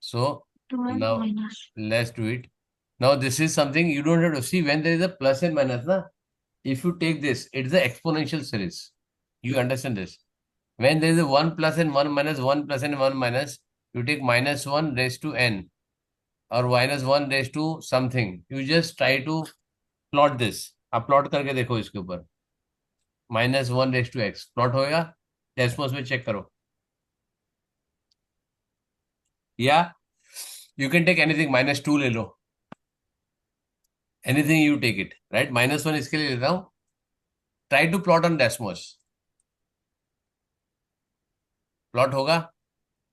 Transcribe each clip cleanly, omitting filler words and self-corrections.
So 12 now minus. let's do it. Now this is something you don't have to see when there is a plus and minus. Na? If you take this, it's the exponential series. You understand this? When there is a 1 plus and 1 minus, 1 plus and 1 minus, you take minus 1 raised to n or minus 1 raised to something. You just try to plot this. आप plot करके देखो इसके ऊपर minus one raise to x plot होएगा Desmos में check करो या you can take anything minus two ले लो anything you take it right minus one इसके लिए लेता हूं try to plot on Desmos plot होगा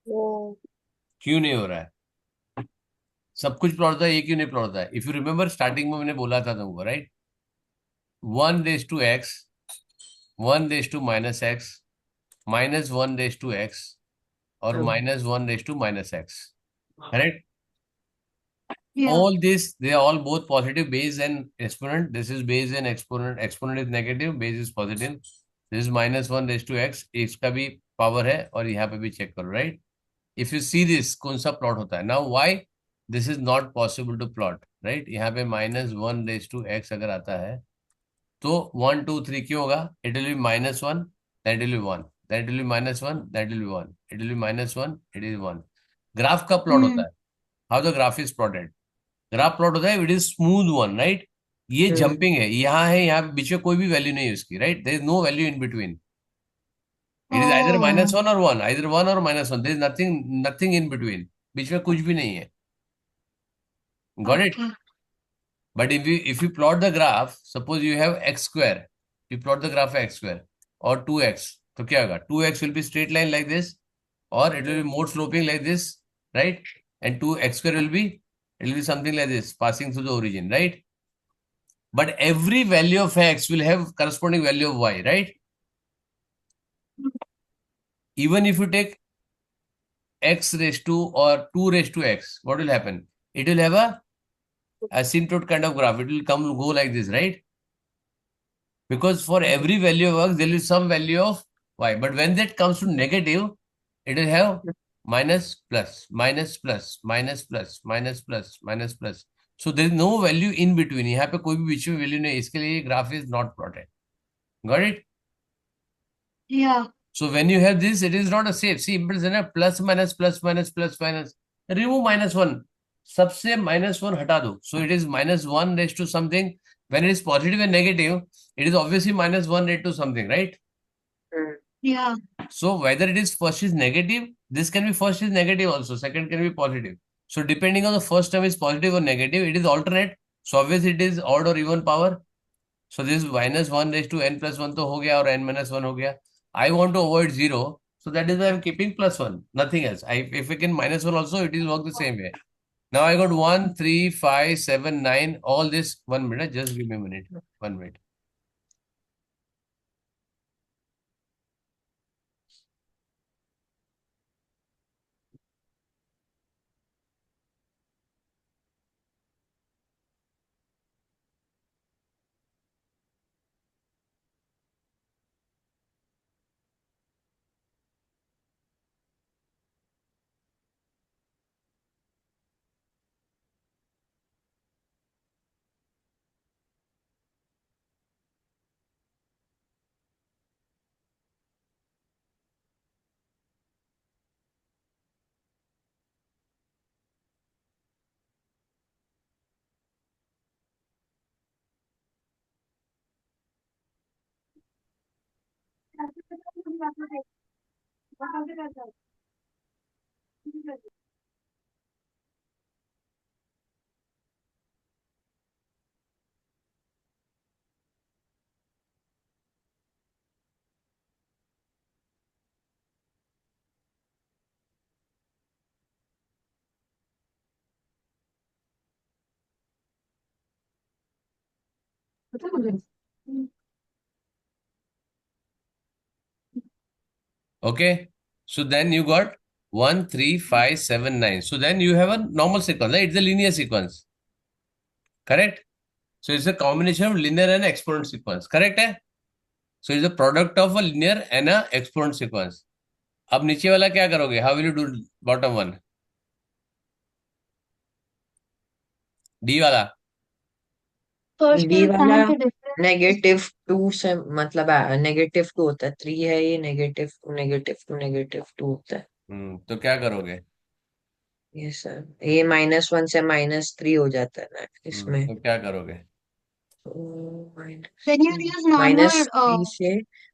No. क्यों नहीं हो रहा है सब कुछ प्लॉट होता है ये क्यों नहीं प्लॉट होता है इफ यू रिमेंबर स्टार्टिंग में मैंने बोला था तुमको right one raise to x one raise two minus x minus one raise to x और minus one raise two minus x correct Yeah. all this they are all both positive base and exponent this is base and exponent exponent is negative base is positive this is minus one raise to x इसका भी power है और यहाँ पे भी check करो right if you see this कौन सा प्लॉट होता है now why this is not possible to plot right यहाँ पे minus one raise to x अगर आता है तो वन टू थ्री क्यों होगा it will be minus one that will be one that will be minus one that will be one it will be minus one it is one graph का plot होता Hmm. है how the graph is plotted graph plot होता है it is smooth one right ये jumping है यहाँ बीच में कोई भी वैल्यू नहीं है उसकी right there is no value in between it is either Oh. Minus one और वन आइदर वन और minus one there is nothing nothing in between बीच में कुछ भी नहीं है got it Okay. But if you plot the graph suppose you have x square you plot the graph x square और 2x तो क्या होगा 2x will be straight line like this or it will be more sloping like this right and 2x square will be something like this passing through the origin right but every value of x will have corresponding value of y right even if you take x raised to or 2 raised to x what will happen it will have a asymptote kind of graph it will go like this right because for every value of x there is some value of y but when that comes to negative it will have minus plus minus plus minus plus minus plus minus plus so there is no value in between यहाँ पे कोई भी बीच में value नहीं इसके लिए graph is not plotted got it Yeah. so when you have this it is not a safe see impulse है ना plus minus plus minus plus minus remove minus one सबसे माइनस वन हटा दो so it is minus one raise to something when it is positive and negative it is obviously minus one rate to something right Yeah. so whether it is first is negative this can be first is negative also second can be positive so depending on the first term is positive or negative it is alternate so obviously it is odd or even power so this minus 1 raised to n plus 1 to ho gaya or n minus 1 ho gaya I want to avoid 0 so that is why I'm keeping plus 1 nothing else if I can minus 1 also it will work the same way now I got 1 3 5 7 9 all this 1 minute just give me a minute 1 minute okay so then you got 1 3 5 7 9 so then you have a normal sequence right? It's a linear sequence correct so it's a combination of linear and exponent sequence correct है so it's a product of a linear and a exponent sequence अब नीचे वाला क्या करोगे how will you do bottom one D वाला। First D and वाला sign के difference. -2 से मतलब -2 होता है, 3 है ये, -2 -2 -2 होता है। तो क्या करोगे? ये सर, ये -1 से -3 हो जाता है ना इसमें। तो क्या करोगे? तो Then you use normal -3 से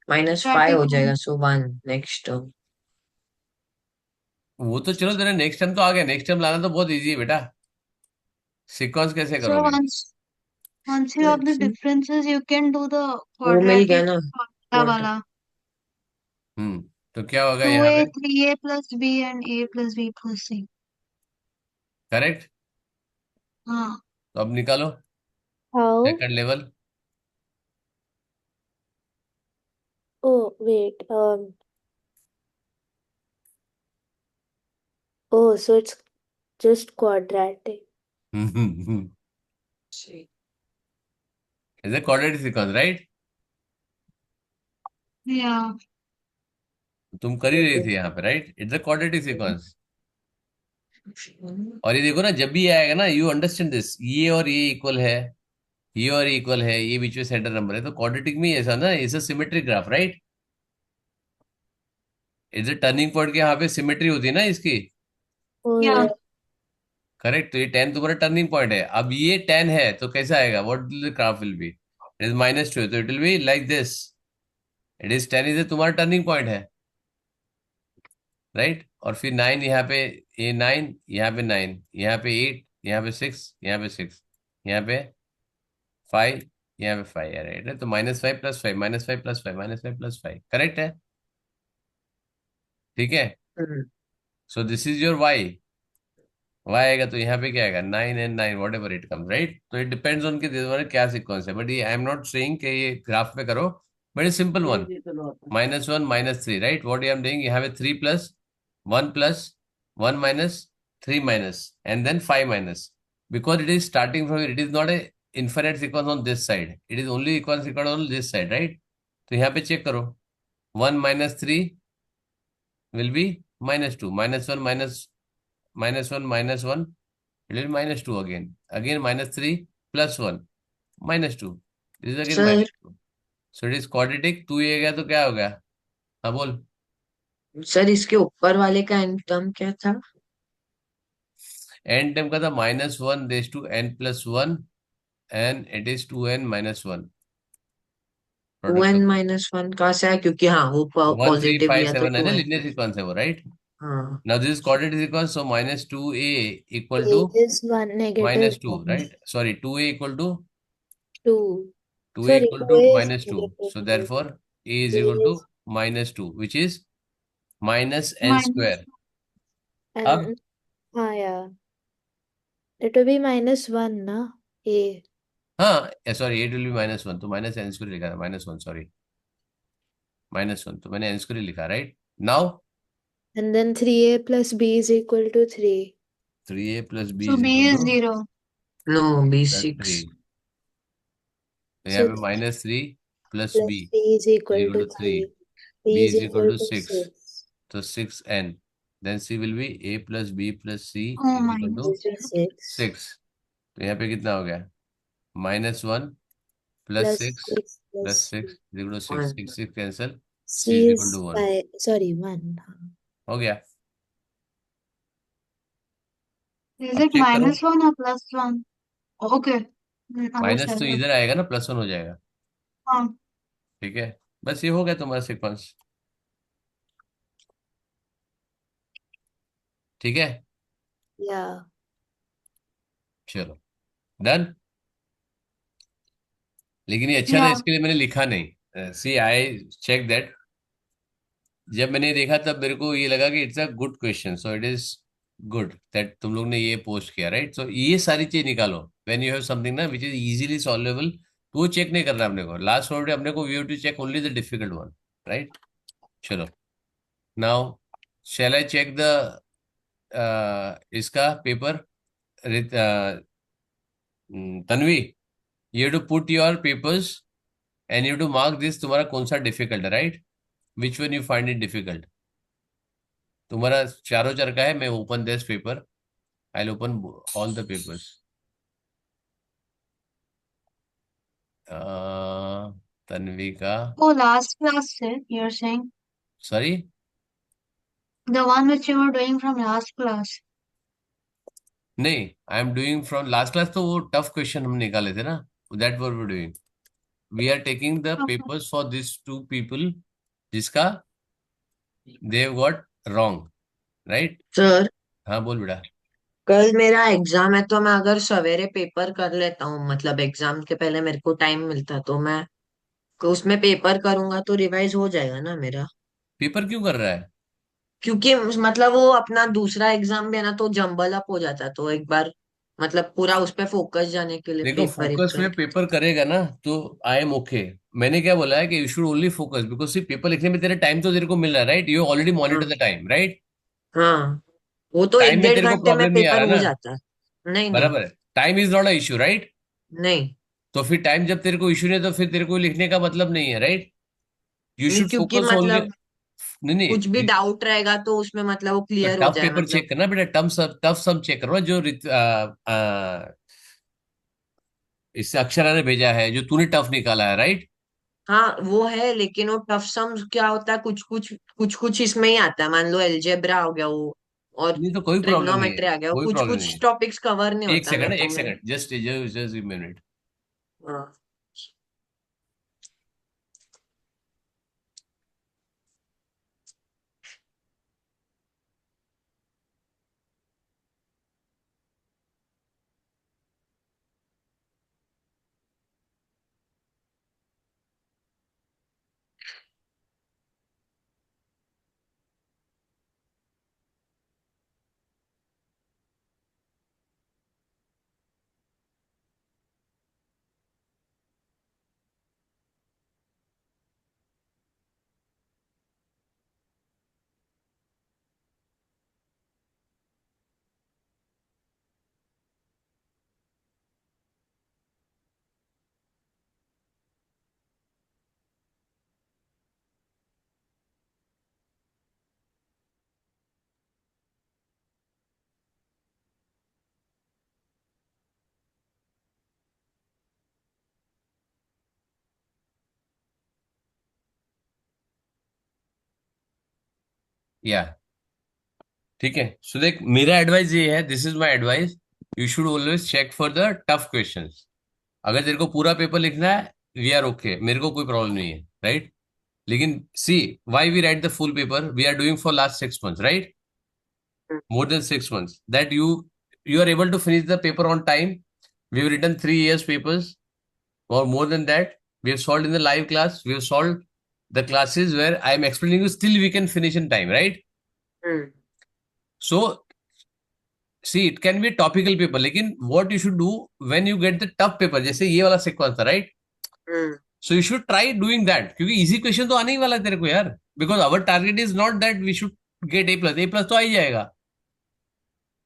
-5 quadratic हो rule. जाएगा, सो 1 नेक्स्ट टर्म। वो तो चलो तेरा नेक्स्ट टाइम तो आ गया, नेक्स्ट टाइम लाना तो बहुत इजी है बेटा। सीक्वेंस कैसे So करोगे? once you have the differences, you can do the वो मिल गया quadratic ना, formula क्वाड्रेटिक। wala. हम्म तो क्या होगा यहाँ 2a, पे? 3a plus b and a plus b plus c. Correct. हाँ. तो अब निकालो How? Second level. Oh, wait. Oh, so it's just quadratic. Is a quadratic sequence, right? Yeah. तुम कर ही रही थी यहाँ पे, right? It's a quadratic sequence. और ये देखो ना, जब भी ये आएगा ना, यू अंडरस्टैंड दिस, ये और ये इक्वल है, ये और इक्वल है, ये बीच में सेंटर नंबर है, तो क्वाड्रेटिक में ऐसा ना, it's a symmetric graph, right? It's a turning point के यहाँ पे सिमेट्री होती है ना इसकी। Oh, Yeah. yeah. करेक्ट। तो ये 10 तुम्हारा टर्निंग पॉइंट है। अब ये 10 है तो कैसा आएगा? What will the graph will be? It is -2, तो it will be like this. It is 10 is तुम्हारा टर्निंग पॉइंट है, राइट? और फिर 9 यहाँ पे, ये 9 यहाँ पे, 9 यहाँ पे, 8 यहाँ पे, 6 यहाँ पे, 6 यहाँ पे, 5 यहाँ पे, 5 है, राइट है? तो -5 + 5, -5 + 5, -5 + 5, करेक्ट है? ठीक है। So this is your y. Y आएगा तो यहाँ पे क्या आएगा? 9 and 9, whatever it come, right? तो इट डिपेंड्स ऑन कि तुम्हारे क्या सीक्वेंस है, बट ये आई एम नॉट सेइंग कि ये ग्राफ पे करो, but it simple one. -1 -3, right? What I am doing, यहाँ पे 3 + 1 + 1 minus 3 minus and then 5 minus, because it is starting from, it is not a infinite sequence on this side, it is only equal sequence on this side, right? तो यहाँ पे check करो, 1 - 3 will be -2, -1 -1 it will be -2 again, -3 + 1 -2, this is again sir -2, so it is quadratic। 2 ये गया तो क्या हो गया? हाँ बोल। सर इसके ऊपर वाले का एन टर्म क्या था? n टाइम का था -1 raised to n+1 and it is 2n - 1 to product n of minus one कहाँ से है, क्योंकि हाँ वो 1 3 पॉजिटिव 5 लिया तो 7 है ना, 2n। लिनियर सीक्वेंस है वो, राइट? हाँ। Now this is quadratic sequence, so -2a equal to A is one negative -2, one, right? Sorry, 2a equal to two. 2a Sorry, equal to 2A is -2, negative so two. therefore a is A equal to is -2, which is -n Minus. square। अब and yeah. It will be -1, na? A. हाँ, sorry, 8 will be -1, तो -n² लिखा था, -1, sorry, -1, तो मैंने n² लिखा, right? Now And then 3A plus B is equal to 3. 3a + b So is b equal is to 0. No, b 3, 6। तो यहाँ So पे 3 -3 + b plus C is is equal equal to to 3, 3. B b is is equal equal to to 6, 6. so 6n, then c will be a + b + c Oh, is equal to minus Will be 6. 6 6। तो यहाँ पे कितना हो गया? -1 + plus 6 6 + plus 6 is equal to 6, 6 6 cancel, c C is equal to is 1, 5. Sorry, 1. हो गया। Is अब it check करो, -1 or +1? Okay. माइनस तो Understand. इधर आएगा ना, +1 हो जाएगा, हाँ. ठीक है? बस ये हो गया तुम्हारा सीक्वेंस, ठीक है? Yeah. चलो, डन। लेकिन ये अच्छा था, Yeah. इसके लिए मैंने लिखा नहीं, सी आई चेक दैट। जब मैंने देखा तब मेरे को ये लगा कि it's a good question, so it is good that तुम लोग ने ये पोस्ट किया, राइट? सो ये सारी चीज निकालो, व्हेन यू हैव समथिंग ना विच इज इजीली सॉल्वेबल, तो वो चेक नहीं करना अपने को, लास्ट मोमेंट अपने को we have to check only the difficult one, right? चलो, now shall I check the इसका paper, Tanvi, you two put your papers and you two mark this, तुम्हारा कौन सा डिफिकल्ट है, right? Which one you find it difficult? तुम्हारा चारों चार का है, मैं open this paper, I open all the papers. Tanvi का, Oh, last class से you're saying sorry, the one which you were doing from last class. नहीं, I am doing from last class, तो वो टफ क्वेश्चन हम निकाले थे ना, that were we doing, we are taking the Okay. Papers for this two people जिसका दे got wrong, right. Sir, हाँ बोल बेटा। कल मेरा एग्जाम है तो मैं अगर सवेरे पेपर कर लेता हूँ, मतलब एग्जाम के पहले मेरे को टाइम मिलता तो मैं उसमें पेपर करूंगा तो रिवाइज हो जाएगा ना मेरा। पेपर क्यों कर रहा है? क्योंकि मतलब वो अपना दूसरा एग्जाम भी है ना तो जम्बल अप हो जाता है, तो एक बार मतलब पूरा उस पर फोकस जाने के लिए देखो पेपर एक फोकस में करके। पेपर करेगा ना तो आई एम ओके। मैंने क्या बोला है कि you should only focus, because सिर्फ पेपर लिखने में तेरा टाइम तो तेरे को मिल रहा है, राइट, यू ऑलरेडी मॉनिटर हाँ द टाइम, राइट। हाँ, वो तो एक टाइम में डेढ़ तेरे को घंटे में प्रॉब्लम नहीं आ पेपर रहा हो ना, जाता है। नहीं नहीं। बराबर है, time is not a issue, right. नहीं तो फिर टाइम जब तेरे को इश्यू नहीं है तो फिर तेरे को लिखने का मतलब नहीं है, राइट। यू नहीं, शुड क्योंकि फोकस ओनली। मतलब नहीं कुछ भी नहीं, डाउट रहेगा तो उसमें मतलब वो तो क्लियर हो टफ जाए पेपर मतलब। चेक करना बेटा, टफ सम चेक करो जो इससे अक्षरा ने भेजा है, जो तूने टफ निकाला है, राइट। हाँ वो है, लेकिन वो टफ सम्स क्या होता है, कुछ कुछ इसमें ही आता है, मान लो अलजेब्रा हो गया वो, और नहीं तो कोई प्रॉब्लम नहीं है, ट्रिग्नोमेट्री आ गया, कोई कुछ प्रॉब्लम नहीं कुछ है। टॉपिक्स कवर नहीं एक होता सेकंड, मेरे को एक मैं। Second, just just just minute. हाँ या ठीक है, सो देख मेरा एडवाइस ये है, this is my advice, you should always check for the tough questions. अगर तेरे को पूरा पेपर लिखना है, वी आर ओके, मेरे को कोई प्रॉब्लम नहीं है, राइट। लेकिन see, why we write the full paper, we are doing for last 6 months, right, more than 6 months, that you are able to finish the paper on time. We've written 3 years papers or more than that. We have solved in the live class, we have solved the classes where I am explaining you, still we can finish in time, right. Hmm So see, it can be a topical paper, लेकिन what you should do when you get the tough paper, जैसे ये वाला sequence था, right, hmm so you should try doing that, क्योंकि easy question तो आने ही वाला है तेरे को यार, because our target is not that we should get A+, तो आ ही जाएगा,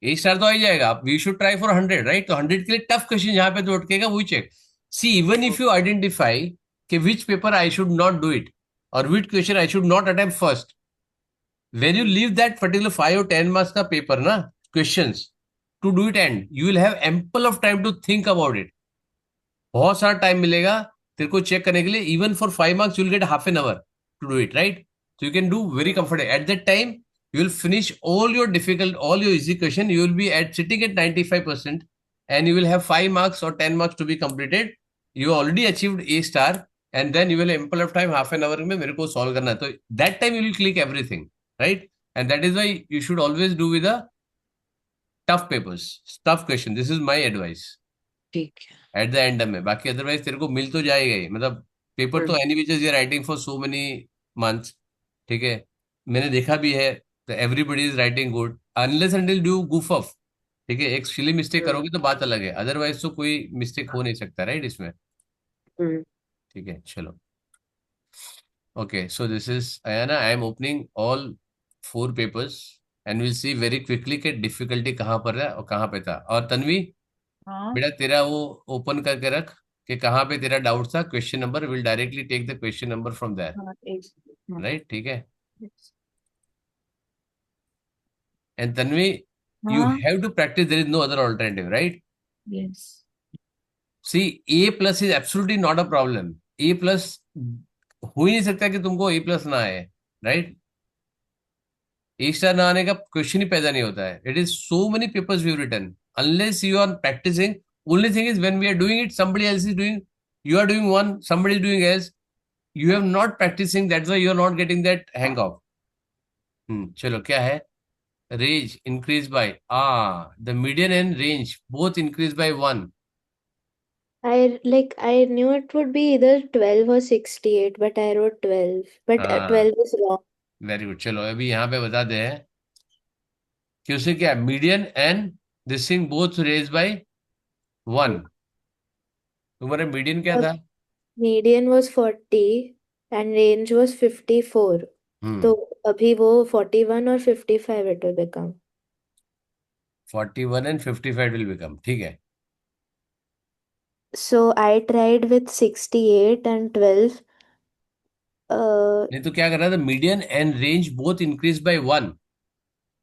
A* तो आ ही जाएगा, we should try for 100, right. तो 100 के लिए टफ क्वेश्चन जहां पे तो अटकेगा वही check. See, even if you identify कि which paper I should not do it और which question I should not attempt first, when you leave that particular 5 or 10 marks का पेपर ना, questions to do it, and you will have ample of time to think about it, बहुत सारा time मिलेगा तेरे को check करने के लिए। Even for 5 marks you will get half an hour to do it, right, so you can do very comfortable at that time. You will finish all your difficult, all your easy question, you will be at sitting at 95%, and you will have 5 marks or 10 marks to be completed. You already achieved A*, and then you will have ample of time, half an hour में मेरे को solve करना है, तो that time you will click everything, right, and that is why you should always do with the tough papers, tough question, this is my advice ठीक है। At the end में। बाकी अदरवाइज तेरे को मिल तो जाएगा ही, मतलब पेपर तो hmm any which is writing for so many months, ठीक है, मैंने देखा भी है, everybody is writing good unless until you goof off, ठीक है, एक सिली मिस्टेक हम्म करोगे तो बात अलग है, अदरवाइज तो कोई मिस्टेक हो नहीं सकता, राइट, इसमें। हम्म ठीक है, चलो, okay, so this is Ayana, I am opening all 4 papers and will see very quickly कि डिफिकल्टी कहाँ पर है और कहाँ पे था। और तन्वी, हाँ बेटा तेरा वो ओपन करके रख कि कहाँ पे तेरा डाउट था, question number, will directly take the question number from there, हाँ एक हाँ राइट, ठीक है। एंड तन्वी, यू हाँ have to practice, there is no other alternative, right. Yes see A plus is absolutely not a problem. A plus हो ही नहीं सकता कि तुमको ए प्लस ना आए, राइट? ए स्टार ना आने का क्वेश्चन ही पैदा नहीं होता है. It is so many papers we written unless you are practicing. Only thing is when we are doing it somebody else is doing, you are doing one, somebody is doing else, you have not practicing, that's why you are not getting that hang of. चलो क्या है? Range increased by, the median and range both increased by 1. I knew it would be either 12 or 68, but I wrote 12. But हाँ, 12 is wrong. Very good. चलो अभी यहाँ पे बता दे कि उसे क्या, median and this thing both raise by 1. तुम्हारा मीडियन क्या The था? median was 40 and range was 54. तो अभी वो 41 और 55 it will become. 41 and 55 will become, ठीक है. So I tried with 68 and 12. नहीं तो क्या करना था, median and range both increase by 1.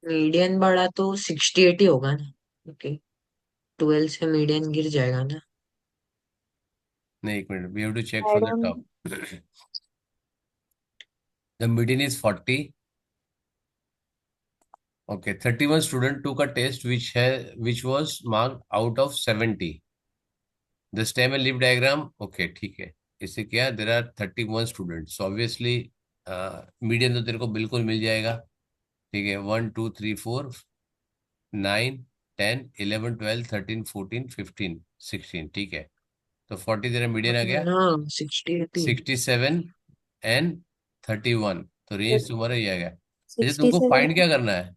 Median बढ़ा तो 68 ही होगा ना, क्योंकि 12 से मीडियन गिर जाएगा ना. नहीं, एक minute, we have to check I from the don't. Top. The median is 40. Okay, 31 student took a test which was marked out of 70. The stem and leaf diagram, okay, ठीक है. इससे क्या, there are 31 students, so obviously median तो तेरे को बिल्कुल मिल जाएगा. ठीक है, 1 2 3 4 9 10 11 12 13 14 15 16, ठीक है. तो 40 तेरा मीडियन आ गया. हाँ 68 ही. 67 एंड 31, तो रेंज तुम्हारा ये आ गया. अच्छा, तुमको 67. फाइंड क्या करना है?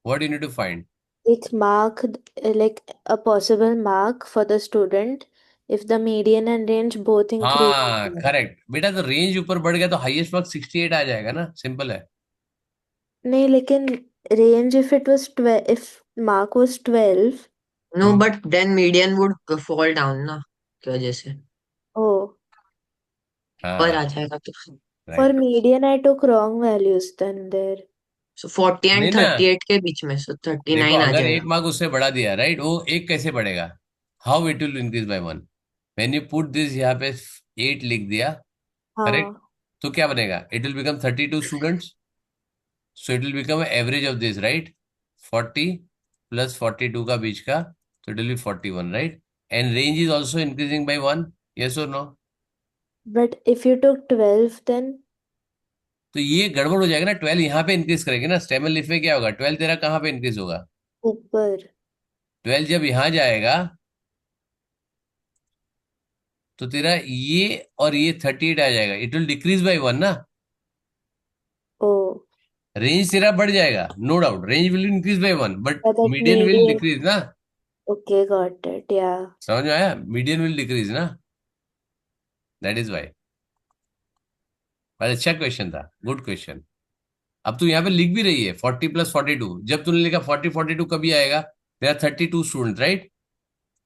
What you need to find? It's marked like a possible mark for the student if the median and range both increase. हाँ, करेक्ट बेटा. तो रेंज ऊपर बढ़ गया तो हाईएस्ट मार्क्स 68 आ जाएगा ना, सिंपल है. नहीं, लेकिन range if it was 12, if mark was 12. No but then median would fall down ना, की वजह से Oh, पर आ हाँ, जाएगा तो. for right. median I took wrong values then there. सो 40 नहीं एंड ना, 38 के बीच में, सो देखो 39 आ अगर एक जाएगा. मार्क उससे बढ़ा दिया, राइट, वो एक कैसे बढ़ेगा? How it will increase by 1? When you put this, यहाँ पे 8 लिख दिया, करेक्ट, हाँ. तो क्या बनेगा? It will become 32 students. So it will become average of this, right? 40 plus 42 का बीच का, तो it will B 41, right? And range is also increasing by 1. Yes और no? But if you took 12 then. तो ये गड़बड़ हो जाएगा ना. 12 यहाँ पे इंक्रीज करेंगे ना, स्टेमल लीफ में क्या होगा? 12 तेरा कहाँ पे इंक्रीज होगा? ऊपर. 12 जब यहाँ जाएगा तो तेरा ये और ये 38 आ जाएगा. इट विल डिक्रीज बाय 1 ना. Oh, रेंज तेरा बढ़ जाएगा, no doubt. Range will increase by 1 but but that median will median. Decrease ना. Okay, got it. Yeah. समझ में आया? मीडियन विल डिक्रीज ना, दैट इज वाई. बड़ा अच्छा क्वेश्चन था, गुड क्वेश्चन. अब तू यहाँ पे लिख भी रही है 40 प्लस 42. जब तूने लिखा 40 42 कभी आएगा? There are 32 student, right?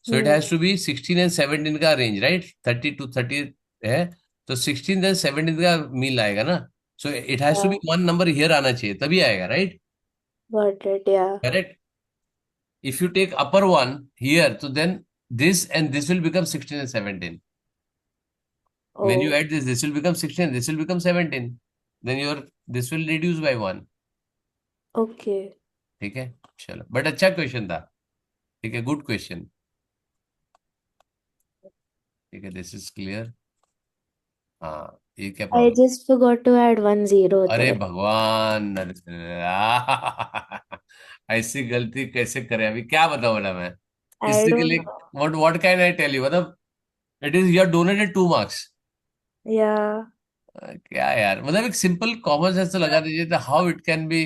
So it has to be 16 and 17 का रेंज, राइट? 30 to 30 है, तो 16 एंड 17 का मील आएगा ना. So it has to be Yeah. One number here आना चाहिए, तभी आएगा, right? Got it. Yeah. Correct. If you take upper one here, so then this and this will become 16 and 17. When you Oh, add this, this will become 16, this will become 17. Then your this will reduce by 1. okay. ठीक है, चलो. But अच्छा question था. ठीक है, good question. ठीक है, this is clear. हाँ, ये क्या I problem? just forgot to add 1 0 अरे there. भगवान, ऐसी गलती कैसे करे? अभी क्या बताऊं ना मैं I इससे के don't लिए? know. What can I tell you? मतलब it is, you are donated 2 marks. Yeah. क्या यार, मतलब एक सिंपल कॉमन सेंस तो लगा दीजिए था. How it can be.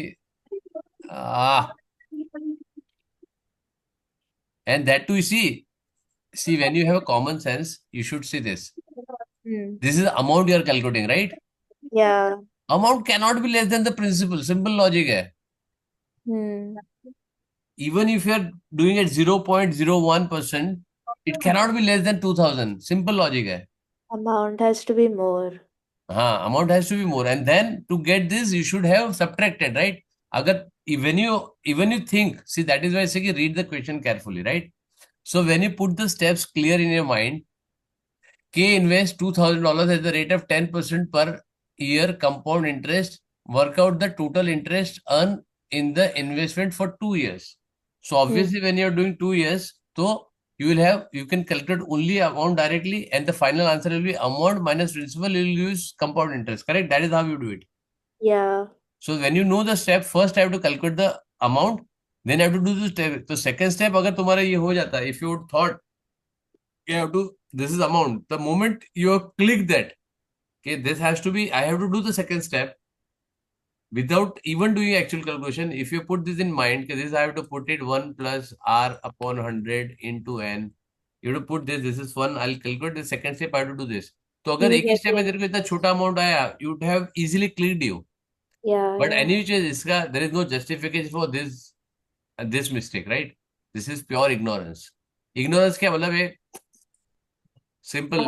And that to see when you have a common sense you should see this. Hmm. This is amount you are calculating, right? Yeah. Amount can not be less than the principal. Simple logic है. Hmm. Even if you are doing at 0.01%, it cannot be less than 2000. Simple logic है. Amount has to be more. हाँ, amount has to be more, and then to get this you should have subtracted, right? अगर when you think, see, that is why I say कि read the question carefully, right? So when you put the steps clear in your mind, K invests $2,000 at the rate of 10% per year compound interest. Work out the total interest earned in the investment for 2 years. So obviously, when you're doing 2 years, so you can calculate only amount directly, and the final answer will be amount minus principal. You will use compound interest. Correct? That is how you do it. Yeah. So when you know the step, first I have to calculate the amount, then I have to do the step. So second step, अगर तुम्हारा ये हो जाता, if you would thought you have to, this is amount. The moment you have clicked that, okay, this has to be, I have to do the second step without even doing actual calculation. If you put this in mind, okay, this I have to put it 1 plus R upon 100 into N. You have to put this is 1. I'll calculate the second step. I have to do this. तो अगर You एक ही get step में it. तेरे को इतना छोटा amount आया, you would have easily clicked you. Yeah, But yeah. any which is इसका, there is no justification for this mistake, right? This is pure ignorance. Ignorance क्या मतलब है? Simple.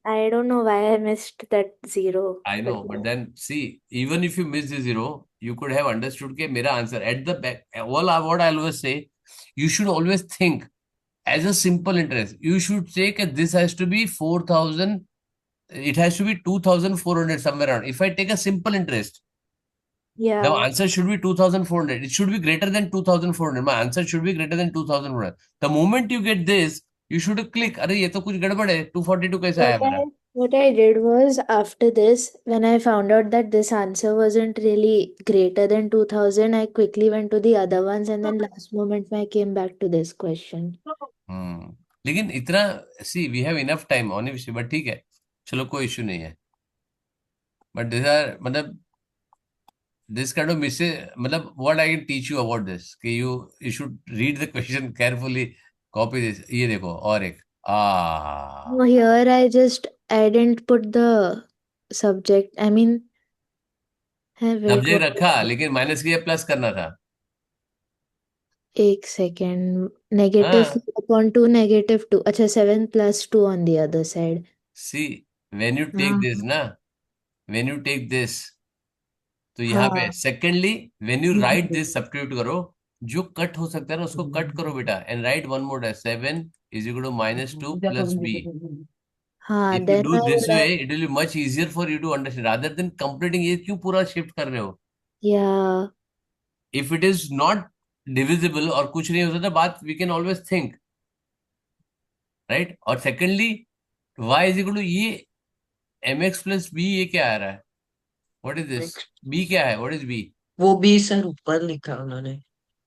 I don't know why I missed that zero. I know, but then see, even if you miss the zero, you could have understood के मेरा answer at the back. What I always say, you should always think as a simple interest. You should say that this has to be 4,000. It has to be 2,400 somewhere around. If I take a simple interest, the Yeah. answer should be 2,400. It should be greater than 2,400. My answer should be greater than 2,400. The moment you get this, you should click. अरे ये तो कुछ गड़बड़ है. 242 कैसे आया मेरा? What I did was after this, when I found out that this answer wasn't really greater than 2000, I quickly went to the other ones and then last moment I came back to this question. लेकिन इतना see we have enough time on विषय, but ठीक है, चलो कोई issue नहीं है. But this are मतलब this kind of mistake, मतलब what I can teach you about this कि you should read the question carefully, copy this. ये देखो और एक No, here I didn't put the subject. I mean, wait, subject what रखा is it? लेकिन minus किया plus करना था. एक second. Negative हाँ, upon 2, -2. अच्छा, 7 plus 2 on the other side. C when you take हाँ this ना, when you take this, तो यहाँ पे हाँ. Secondly when you write this substitute करो, जो कट हो सकता है ना उसको कट करो बेटा, and write one more as 7 is equal to -2 plus b. हाँ, If you then do I this would have, way, it will be much easier for you to understand rather than completing. ये क्यों पूरा shift कर रहे हो? yeah, If it is not divisible और कुछ नहीं हो सकता बात, we can always think, right? और secondly, y is equal to ये mx plus b, ये क्या आ रहा है? What is this? b क्या है? What is b? वो भी सर ऊपर लिखा उन्होंने.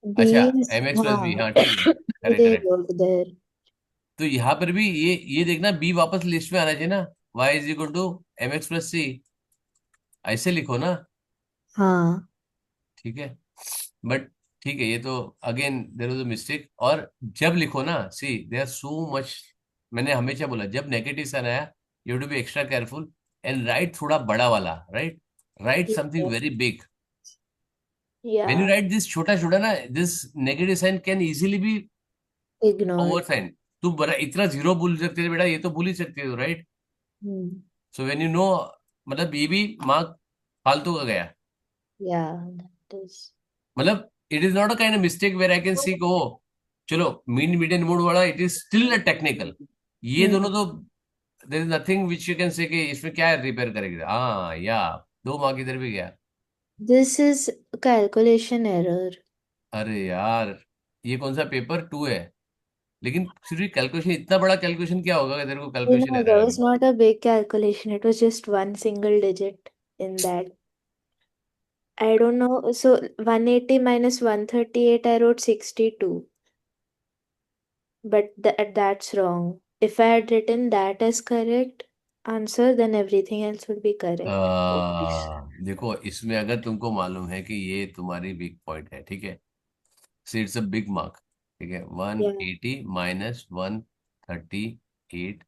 अच्छा, these, mx plus b, हाँ हाँ, ठीक है, correct they correct. wrote there. तो यहाँ पर भी ये देखना, b वापस लिस्ट में आना चाहिए ना. y is equal to mx plus c, ऐसे लिखो ना. हाँ, ठीक है, बट ठीक है, ये तो again there was a mistake. और जब लिखो ना, see there are so much, मैंने हमेशा बोला जब नेगेटिव साइन आया, you have to be extra careful and write थोड़ा बड़ा वाला, right, write something very big. When you yeah, write this छोटा छोटा ना, this negative sign can easily be ignored. Over sign. तू बड़ा इतना जीरो भूल सकते थे बेटा, ये तो भूल ही सकते हो, right? Hmm. So when you know, मतलब ये भी मार्क फालतू का गया. Yeah, that is. मतलब it is not a kind of mistake where I can see को चलो मीन मीडियन मोड वाला, it is still a technical. ये Hmm. दोनों तो there is nothing which you can say कि इसमें क्या रिपेयर करेगा. हाँ, या 2 मार्क इधर भी गया. This is calculation error. अरे यार, ये कौन सा पेपर 2 है? लेकिन फिर भी कैलकुलेशन, इतना बड़ा कैलकुलेशन क्या होगा कि तेरे को You calculation know, error there आ was गई? not a big calculation. It was just one single digit in that. I don't know. So 180 minus 138, I wrote 62. But that's wrong. If I had written that as correct answer, then everything else would be correct. देखो, इसमें अगर तुमको मालूम है कि ये तुम्हारी weak point है, ठीक है, so it's a big mark. ठीक है, Yeah, 180 माइनस 138.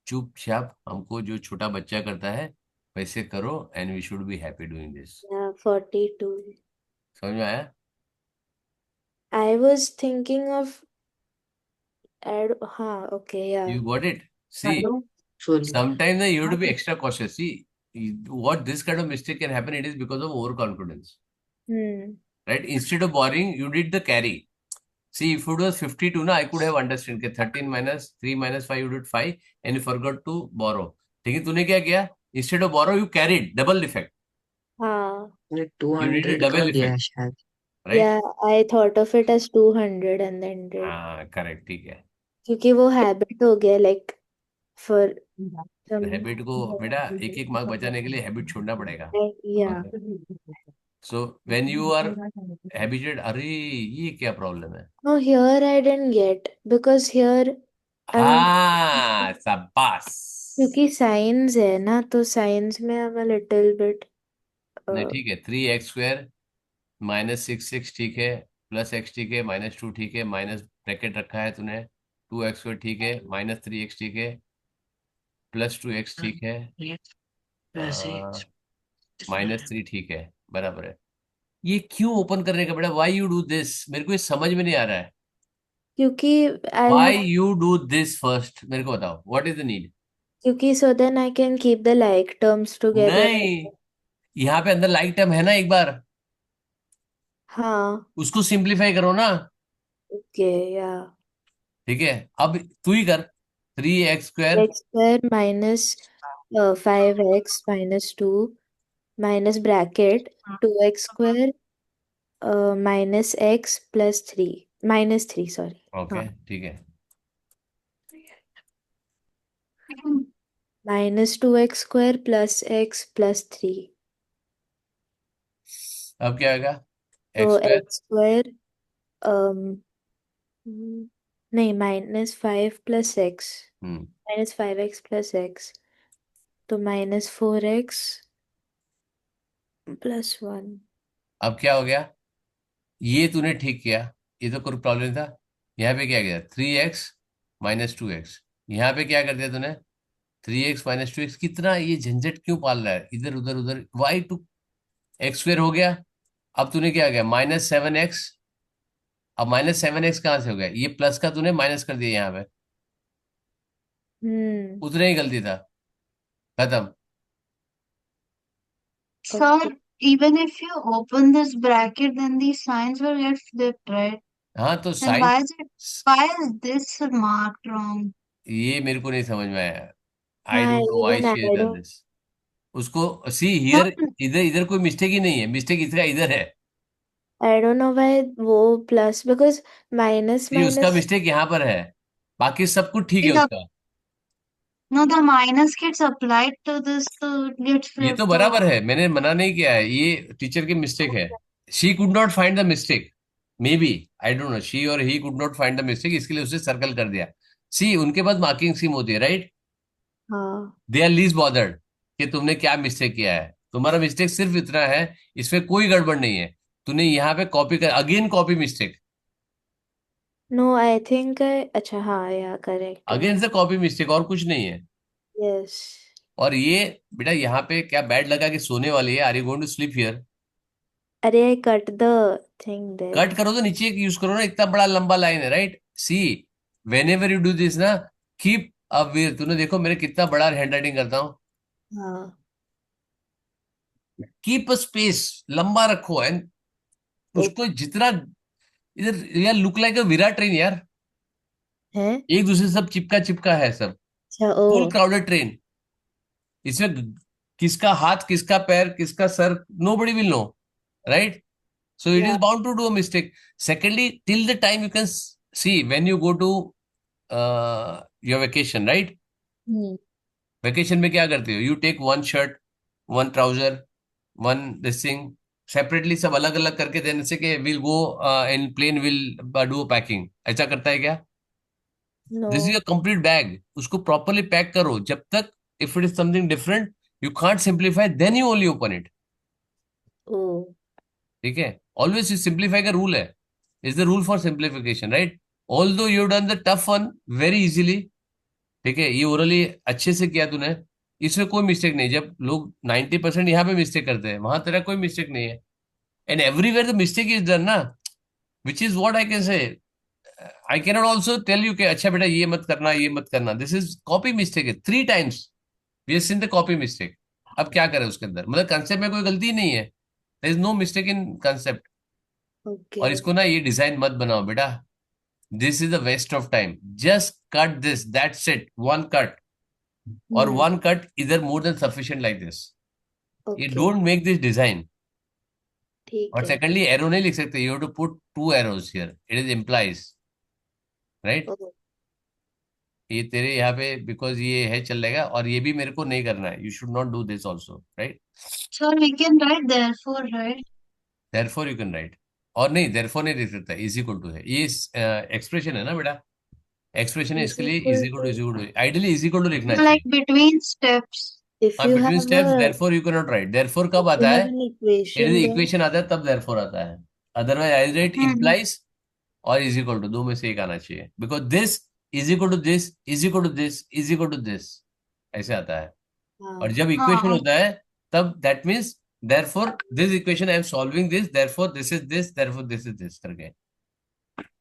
चुपचाप हमको जो छोटा बच्चा करता है वैसे करो, and we should be happy doing this. yeah, 42. समझ में आया? I was thinking of okay, yeah. You got it. See full. sometimes you have to be extra cautious. See, what this kind of mistake can happen, it is because of overconfidence, Hmm. right? Instead of borrowing, you did the carry. See, if it was 52, ना, I could have understood कि 13 minus 3 minus 5, you did 5 and you forgot to borrow. लेकिन तूने क्या किया? Instead of borrow, you carried double effect. हाँ. You needed 200 double कर दिया है effect, शायद. right? Yeah, I thought of it as 200 and then did. हाँ, correct, ठीक है. क्योंकि वो हैबिट हो गया like for some हैबिट को बेटा एक एक मार्क बचाने के लिए हैबिट छोड़ना पड़ेगा. yeah. So when you are habited, अरे ये क्या प्रॉब्लम है? No, here I didn't get because here I'm हाँ, शाबाश. क्योंकि साइंस है ना तो साइंस में I'm a little bit नहीं, uh, ठीक है. 3x² माइनस 6 ठीक है, प्लस एक्स ठीक है, -2 ठीक है, माइनस ब्रैकेट रखा है तूने. 2x² ठीक है, -3x ठीक है, +2x ठीक है, वैसे. -3 ठीक है, बराबर है. ये क्यों ओपन करने का बेटा? Why you do this? मेरे को ये समझ में नहीं आ रहा है. क्योंकि I'll why have you do this first? मेरे को बताओ, व्हाट इज द नीड? क्योंकि so then I can keep the like terms together. नहीं, यहाँ पे अंदर लाइक टर्म है ना, एक बार हाँ. उसको सिंप्लीफाई करो ना. Okay, yeah. ठीक है, अब तू ही कर. 3x² X square minus 5x minus 2 minus bracket 2x square minus x plus 3 minus 3 sorry. Okay, हाँ. ठीक है. Minus 2x square plus x plus 3. अब क्या आएगा? तो x². x square um, नहीं minus 5 plus x हम्म. minus 5x plus x तो minus 4x plus 1. अब क्या हो गया? ये तूने ठीक किया, ये तो कोई प्रॉब्लम था. यहाँ पे क्या गया? 3x -2x. यहाँ पे क्या कर दिया तूने? 3x -2x. कितना ये झंझट क्यों पाल रहा है इधर उधर उधर? y2 x² हो गया. अब तूने क्या किया? -7x. अब -7x कहाँ से हो गया? ये प्लस का तूने माइनस कर दिया यहाँ पे. Hmm. उतना ही गलती था, खत्म. Sir, even if you open this bracket, then these signs will get flipped, right? हाँ, तो Then sign. why is this marked wrong? ये मेरे को नहीं समझ में आया. आई हाँ don't know why even she has I done don't this. उसको सी No, हियर, इधर इधर कोई मिस्टेक ही नहीं है. मिस्टेक इसका इधर है. know why वो plus because minus सी, उसका minus मिस्टेक यहाँ पर है, बाकी सब कुछ ठीक है the उसका. no, the minus gets applied to this, so it gets ये तो flipped बराबर off. है, मैंने मना नहीं किया है, ये टीचर की मिस्टेक है. She could not find the mistake. Maybe, I don't know, she और ही could not find the mistake, इसके लिए उसे सर्कल कर दिया. सी, उनके पास मार्किंग स्कीम होती है, राइट? हाँ. दे आर लीस्ट बॉदर्ड कि तुमने क्या मिस्टेक किया है. तुम्हारा मिस्टेक सिर्फ इतना है, इसमें कोई गड़बड़ नहीं है. तूने यहाँ पे कॉपी कर, again copy mistake. No, I think I अच्छा हाँ yeah correct अगेन से कॉपी मिस्टेक, और कुछ नहीं है. yes. और ये बेटा यहाँ पे क्या बैड लगा कि सोने वाली है? Are you going to sleep here? अरे I cut the thing there. Cut करो तो नीचे एक यूज करो ना, इतना बड़ा लंबा लाइन है, right? See, whenever you do this ना, कीप अ वे. तूने देखो मेरे कितना बड़ा हैंड राइटिंग करता हूँ. हाँ. कीप अ स्पेस, लंबा रखो. एंड ओ उसको जितना इधर, यार लुक लाइक अ विराट ट्रेन यार. है एक दूसरे से सब चिपका चिपका है सब. अच्छा ओ फुल क्राउडेड ट्रेन. इसमें किसका हाथ, किसका पैर, किसका सर, nobody will know, right? So it is yeah. bound to do a mistake. Secondly, till the time you can see, when you go to your vacation, right? Hmm. Vacation में क्या करते हो? You take one shirt, one trouser, one this thing, separately सब अलग अलग करके देने से कि we'll go in plane, will do a packing. ऐसा करता है क्या? This is No. a complete bag. उसको properly pack करो. जब तक if it is something different, you can't simplify, then you only open it. Oh. ठीक है? ऑलवेज सिंप्लीफाई का रूल है. Is the rule for simplification, right? Although you done the tough one very easily. ठीक है, ये orally अच्छे से किया तूने, इसमें कोई मिस्टेक नहीं. जब लोग 90% यहाँ पे मिस्टेक करते हैं, वहां तेरा कोई मिस्टेक नहीं है. And everywhere the mistake is done ना, which is what I can say. I can not also tell you कि अच्छा बेटा ये मत करना, ये मत करना. दिस इज कॉपी मिस्टेक है. 3 times we have seen the copy mistake. अब क्या करें उसके अंदर? मतलब कंसेप्ट में कोई गलती नहीं है. There is no mistake in concept. और Okay. इसको ना ये डिजाइन मत बनाओ बेटा. This is the waste of time. Just cut this. That's it. One cut. Or one cut is more than sufficient like this. You okay don't make this design. ठीक और है secondly, arrow नहीं लिख सकते. You have to put two arrows here. It is implies. Right? ओ ये तेरे यहाँ पे बिकॉज ये है चल रहेगा और ये भी मेरे को नहीं करना है. You should not do this also. Right? So we can write therefore, right? Therefore you can write. और नहीं, देयरफॉर नहीं लिख सकता. इज इक्वल टू है ये एक्सप्रेशन है ना बेटा. एक्सप्रेशन है इज इसके लिए equal is equal to ideally is equal to लिखना Like चाहिए. between steps. इफ हाँ, you between have steps therefore you can not write. Therefore कब यू आता हैव है? An it is equation then equation आता है तब देयरफॉर आता है. Otherwise I write Hmm. Implies और इज इक्वल टू. दो में से एक आना चाहिए. Because this is equal to this is equal to this is equal to this ऐसे आता है. और हाँ जब इक्वेशन हाँ. होता है तब that means therefore this equation I am solving this, therefore this is this करके.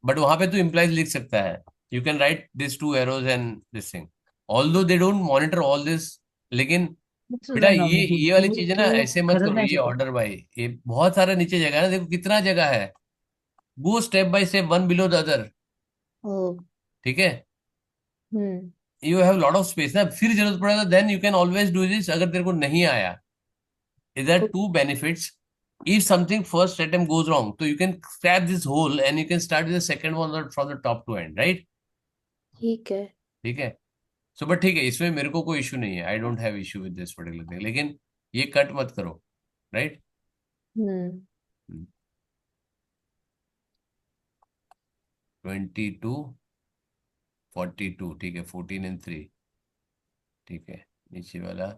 बट वहां पे तो इम्प्लाइज लिख सकता है. You can write this to arrows and this thing. Although they don't monitor all this. लेकिन बेटा ये वाली चीज है ना, ऐसे मत करो. ये ऑर्डर बाय ये बहुत सारा नीचे जगह है ना. देखो कितना जगह है. Go step by step, one below the other. Oh ठीक है? Hmm you have lot of space ना. फिर जरूरत पड़ेगा then you can always do this. अगर तेरे को नहीं आया, is there two benefits. If something first attempt goes wrong, so you can scrap this whole and you can start with the second one from the top to end, right? ठीक है ठीक है. So but ठीक है, इसमें मेरे को कोई इशू नहीं है. I don't have issue with this particular thing. लेकिन ये कट मत करो. राइट? हम्म 22 42. ठीक है. 14 and 3. ठीक है. नीचे वाला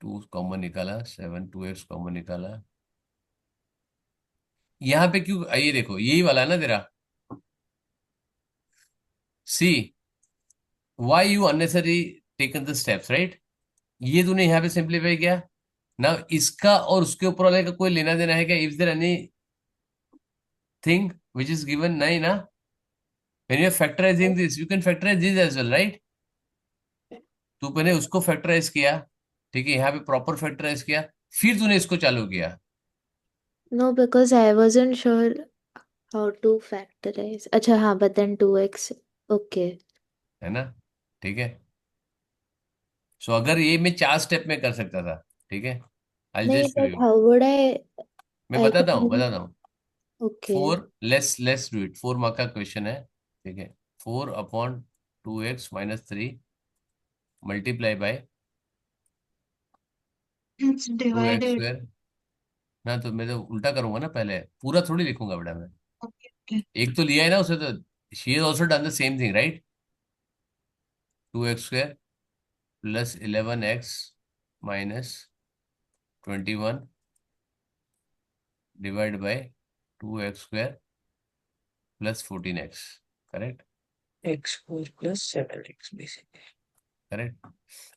2 कॉमन निकाला. 7 2x कॉमन निकाला. यहाँ पे क्यों ये देखो यही वाला है ना तेरा. See why you unnecessary taken the steps. Right? ये तूने यहाँ पे सिंप्लीफाई किया ना. इसका और उसके ऊपर वाले का कोई लेना देना है क्या? If there anything which is given, नहीं ना. When you are factorising this you can factorise this as well. Right? तू पहले उसको फैक्टराइज किया. ठीक है? यहाँ पे प्रॉपर फैक्टराइज किया. फिर तूने इसको चालू किया. No because I wasn't sure how to factorise अच्छा हाँ बट देन 2x ओके है ना? ठीक है. सो अगर ये मैं 4 स्टेप में कर सकता था. ठीक है? आई नहीं just show but you. How would I मैं आई बताता हूँ कैन बताता हूँ. Okay 4 less do it. 4 mark का क्वेश्चन है. ठीक है? 4 upon 2x minus 3 multiply bye It's 2x divided. Square. ना तो मैं तो उल्टा करूंगा ना. पहले पूरा थोड़ी लिखूंगा बेटा मैं. Okay. Okay. एक तो लिया है ना उसे तो. She has also done the same thing. Right? 2x square plus 11x minus 21 divide by 2x square plus 14x. Correct? x4 plus 7x basically. Correct.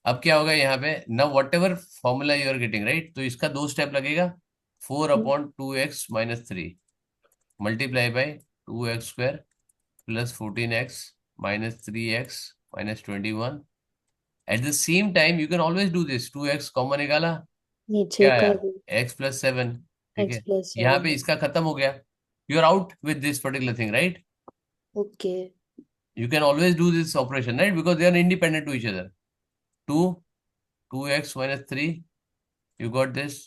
अब क्या होगा यहाँ पे ना. Whatever formula you are getting. Right? तो इसका 2 step लगेगा. 4 upon 2x minus 3 multiply by 2x square plus 14x minus 3x minus 21. At the same time you can always do this. 2x common निकाला. नीचे क्या का आया? भी x plus 7. ठीक x है? प्लस यहाँ पे 7 इसका खत्म हो गया. You are out with this particular thing. Right? Okay You can always do this operation, right? Because they are independent to each other. 2, 2x minus 3. You got this.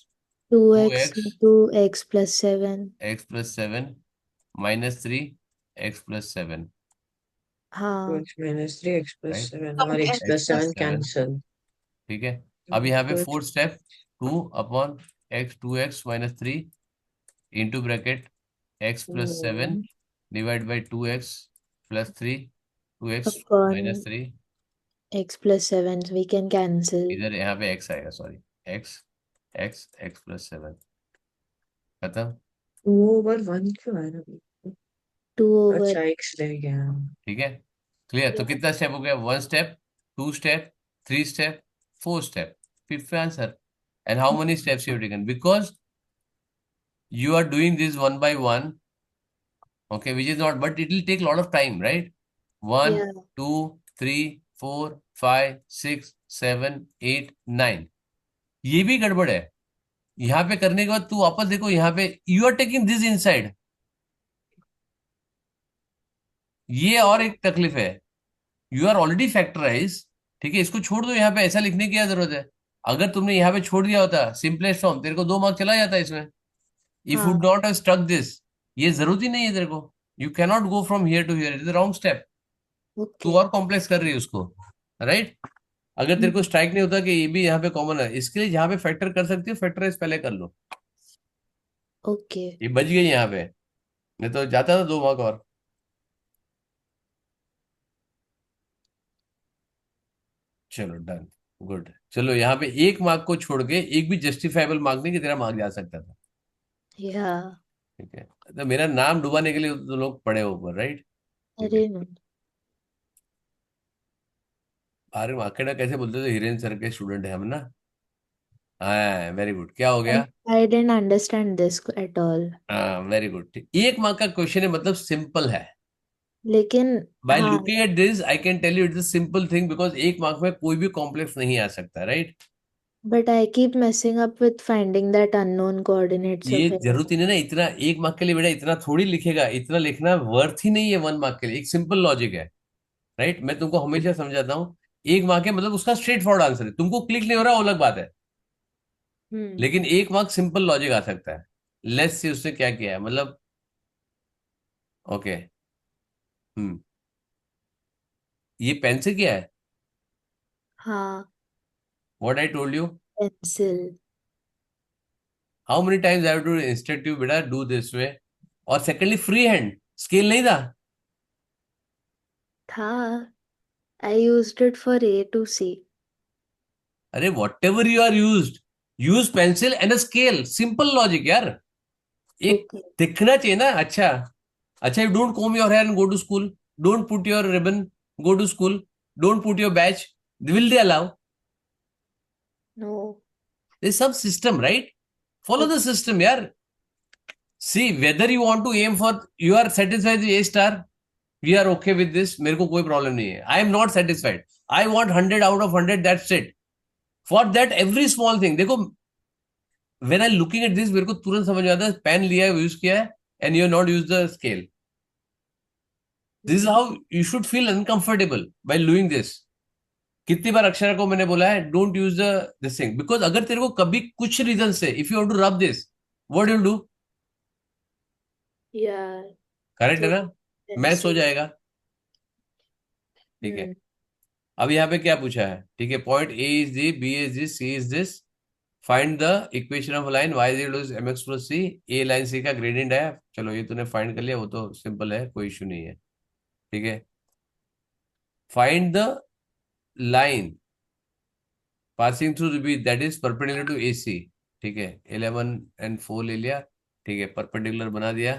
2x 2x, 2x plus 7 x plus 7 minus 3, x plus 7. हाँ 2x minus 3x plus Right? 7 और Okay. x x plus plus 7 7. cancel. ठीक है? अब यहाँ पे Good. 4th step. 2 upon x 2x minus 3 into bracket x plus 7 divided by 2x plus 3 2x upon minus 3. x plus 7 we can cancel इधर यहाँ पे x आएगा. सॉरी. x x plus 7. खत्म. 2 over 1 क्यों आ रहा है? 2 over अच्छा x रह गया. ठीक है? क्लियर? तो कितना स्टेप हो गया? 1 step, 2 step, 3 step, 4 step. Fifth answer. And how many steps you have taken? Because you are doing this one by one, okay, which is not, but it will take a lot of time, right? 1 yeah 2 3 4 5 6 7 8 9. ये भी गड़बड़ है. यहाँ पे करने के बाद तू वापस देखो. यहाँ पे you are taking this inside. ये और एक तकलीफ है, यू आर ऑलरेडी फैक्टराइज, ठीक है, इसको छोड़ दो, यहाँ पे ऐसा लिखने की क्या जरूरत है? अगर तुमने यहाँ पे छोड़ दिया होता सिंपलेस्ट फॉर्म, तेरे को 2 मार्क चला जाता इसमें। इफ वुड हाँ नॉट हैव स्ट्रक दिस, ये जरूरत ही नहीं है तेरे को। You can not go from here to here, it is wrong step. तू ओके और कॉम्प्लेक्स कर रही है उसको, राइट? अगर तेरे को स्ट्राइक नहीं होता कि ये भी यहाँ पे कॉमन है, इसके लिए जहाँ पे फैक्टर कर सकती हो फैक्टराइज पहले कर लो। ओके ये बच गई यहाँ पे, नहीं तो जाता ना 2 मार्क और। चलो डन, गुड। चलो यहाँ पे 1 मार्क को छोड़ के एक भी जस्टिफाइबल मार्क नहीं कि तेरा मार्क जा सकता था। या ठीक है, तो मेरा नाम डुबाने के लिए तो लोग पड़े ऊपर, राइट? ठीक है। अरे no, अरे मार्केटा कैसे बोलते थे, हिरेन सर के स्टूडेंट है हम ना। हाँ वेरी गुड, क्या हो गया? I didn't understand this at all. हाँ वेरी गुड, 1 मार्क का क्वेश्चन है, मतलब सिंपल है। लेकिन बाय हाँ, looking at this I can tell you it's a simple thing, because 1 mark में कोई भी कॉम्प्लेक्स नहीं आ सकता, right? but I keep messing up with finding that unknown coordinates ये of it. जरूरत ही नहीं ना इतना, 1 मार्क के लिए बेटा इतना थोड़ी लिखेगा, इतना लिखना वर्थ ही नहीं है 1 मार्क के लिए। एक सिंपल लॉजिक है, राइट? मैं तुमको हमेशा समझाता हूँ, 1 मार्क है मतलब उसका स्ट्रेट फॉरवर्ड आंसर है, तुमको क्लिक नहीं हो रहा वो अलग बात है, Hmm. लेकिन 1 मार्क सिंपल लॉजिक आ सकता है। लेट्स से उसने क्या किया है, मतलब ओके। हम्म, ये पेन से किया है, हाँ, what I told you. pencil how many times I have to instruct you बेटा डू दिस वे। और सेकेंडली फ्री हैंड, स्केल नहीं था। था. I used it for A to C. अरे whatever you are use pencil and a scale, simple logic यार। एक Okay. दिखना चाहिए ना। अच्छा, अच्छा, you don't comb your hair and go to school, don't put your ribbon, go to school, don't put your badge, will they allow? No. This सब system, right? Follow the Okay. System यार। See whether you want to aim for, you are satisfied A star, we are okay with this, मेरे को कोई problem नहीं है। I am not satisfied, I want 100 out of 100, that's it. For that every small thing, देखो when I looking at this मेरे को तुरंत समझ में आता है, पेन लिया है, यूज किया है, and you not use the scale. This is Hmm. How you should feel uncomfortable by doing this. कितनी बार अक्षरा को मैंने बोला है don't use the this thing, because अगर तेरे को कभी कुछ रीजन से if you want to rub this, what you do? Yeah. Correct है So ना? मैच हो pencil. जाएगा। ठीक है, Hmm. अब यहाँ पे क्या पूछा है? ठीक है, point A is the, B is this, C is this, find the equation of line y is equal to mx plus c। A line C का ग्रेडियंट है, चलो ये तूने फाइंड कर लिया, वो तो सिंपल है, कोई इशू नहीं है। ठीक है, find the line passing through B that is perpendicular to A C. ठीक है, 11 और 4 ले लिया, ठीक है, परपेंडिकुलर बना दिया,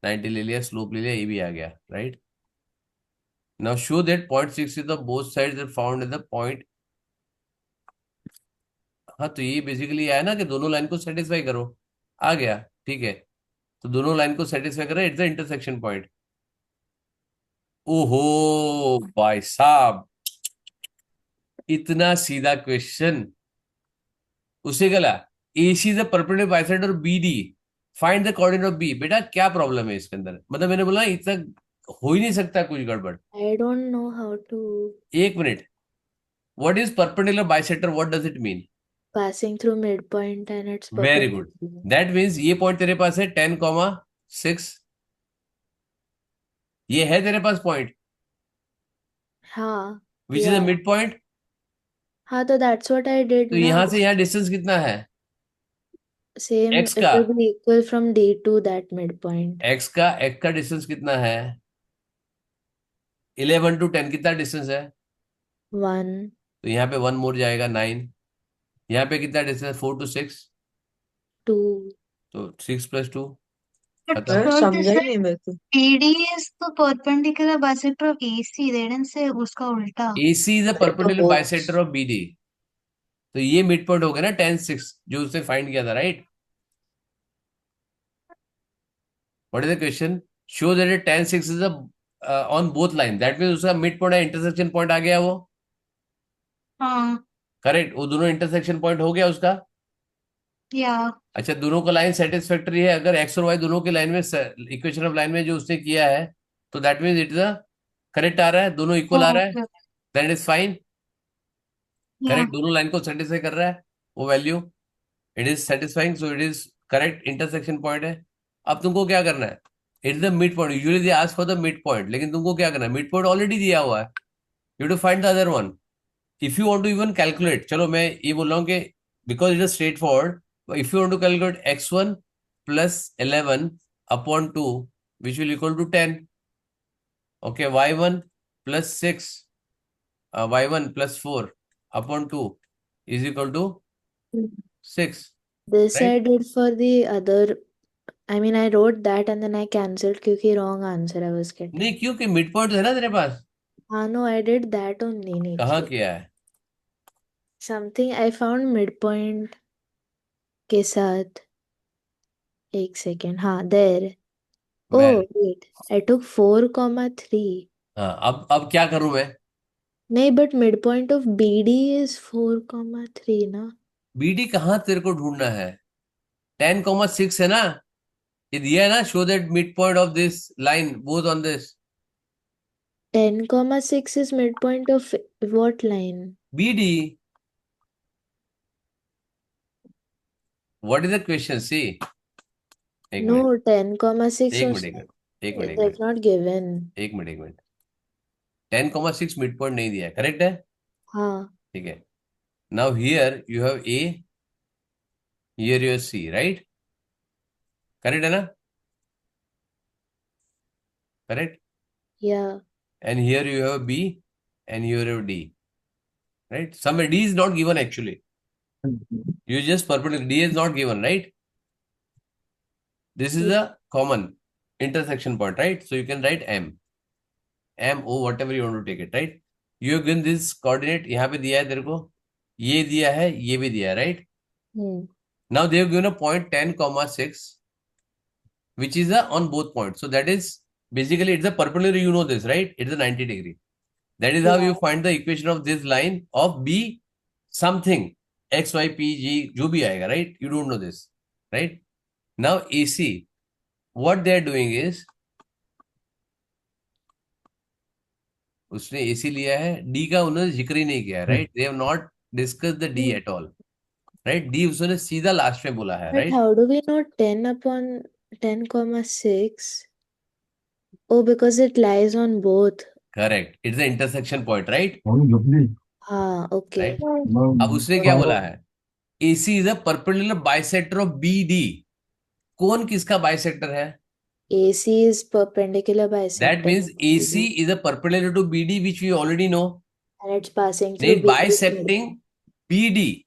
90 ले लिया, स्लोप ले लिया, ये भी आ गया, right? Now show that point 6 is the both sides are found in the point. हाँ, तो ये बेसिकली आया ना कि दोनों लाइन को सेटिस्फाई करो, आ गया। ठीक है, तो दोनों लाइन को सेटिस्फाई कर रहा है, इट्स द इंटरसेक्शन पॉइंट। ओहो भाई साहब, इतना सीधा क्वेश्चन, उसे गला A C is the perpendicular bisector B D, find the coordinate of B. बेटा क्या प्रॉब्लम है इसके अंदर, मतलब मैंने बोला इतना हो ही नहीं सकता कुछ गड़बड़। I don't know how to. 1 minute, what is perpendicular bisector, what does it mean? Passing through midpoint and it's very good, perpendicular. That means ये पॉइंट तेरे पास है 10,6, ये है तेरे पास पॉइंट हाँ. Which is the Yeah. Mid point. हाँ, तो that's what I did तो ना. यहां से यहाँ डिस्टेंस कितना है? Same, एक्स it का, will be equal from D to that midpoint. X का डिस्टेंस कितना है? 11 to 10 कितना डिस्टेंस है? 1, तो यहाँ पे 1 मोर जाएगा, 9। यहाँ पे कितना डिस्टेंस, 4 to 6, 2. तो 6 + 2 But खत्म। मैं sir, they समझा ही said नहीं मेरे को। PD is the perpendicular bisector of AC. They didn't say उसका उल्टा. ए सी इज द अरे तो perpendicular both. Bisector of B D, तो ये मिड पॉइंट हो गया ना 10, 6 जो उसने फाइंड किया था, right? What is the question? Show that 10, 6 is on both line, that mean उसका मिड पॉइंट है, इंटरसेक्शन पॉइंट आ गया वो, हाँ. करेक्ट? वो दोनों इंटरसेक्शन पॉइंट हो गया उसका। Yeah. अच्छा, दोनों का लाइन सेटिस्फैक्टरी है, अगर एक्स और वाई दोनों के लाइन में, इक्वेशन ऑफ लाइन में जो उसने किया है, तो that means it is a correct आ रहा है, दोनों इक्वल आ रहा है, Correct. Then is fine. Yeah. Correct, दोनों लाइन को सेटिस्फाई कर रहा है वो value, it is satisfying, so it is correct intersection point है। अब तुमको क्या करना है, it is the mid point, usually they ask for the mid point, लेकिन तुमको क्या करना है, मिड पॉइंट ऑलरेडी दिया हुआ है, you to find the other one. If you want to even calculate, चलो मैं ये बोल रहा हूँ कि because it is straight forward, if you want to calculate x1 plus 11 upon 2 which will equal to 10, okay, y1 plus 6, y1 plus 4 upon 2 is equal to 6, This I right? did for the other. I mean, I wrote that and then I cancelled क्योंकि wrong answer I was getting. नहीं, क्योंकि mid point है ना तेरे पास। हाँ, no, I did that only, कहाँ नीचे. किया है? Something I found midpoint के साथ. एक second. हाँ, there. Very, Oh, wait. I took 4,3. हाँ, अब क्या करूं मैं? नहीं, but midpoint of BD is 4,3 ना. बीडी कहाँ तेरे को ढूंढना है? 10,6 है ना, ये दिया है ना, show that mid point of this line both on this 10,6 is midpoint of what line? B D. What is the question, see, एक No, मिनट, 10,6 एक or मिनट, एक मिनट, एक मिनट, एक that's मिनट, not given. एक minute, एक minute, 10,6 mid point नहीं दिया है, करेक्ट है? हाँ. ठीक है, now here you have A, here you have C, right? Correct है ना? Correct, Yeah. And here you have B and here you have D, right? Somewhere D is not given actually. You just perpendicular. D is not given, right? This is a common intersection point, right? So you can write M, M, O, whatever you want to take it, right? You have given this coordinate, यहाँ पे दिया है तेरे को, ये दिया है, ये भी दिया है, right? Hmm. Now they have given a point 10,6, which is a on both points. So that is basically it's a perpendicular. You know this, right? It's a 90 degree. That is how Yeah. you find the equation of this line of B something x, y, p, g, जो भी आएगा, right? You don't know this, right? Now AC, what they are doing is, उसने AC लिया है, D का उन्होंने जिक्र ही नहीं किया है, right? They have not discussed the D at all, right? D उसने सीधा लास्ट में बोला है, But right? how do we know 10 upon 10,6? Oh, because it lies on both. Correct. It's the intersection point, right? हाँ, okay. Right? अब उसने क्या बोला है? AC is a perpendicular bisector of BD. कौन किसका बाइसेक्टर है? AC is perpendicular That bisector means of AC BD is a perpendicular to BD, which we already know. and it's passing through Need BD. bisecting BD.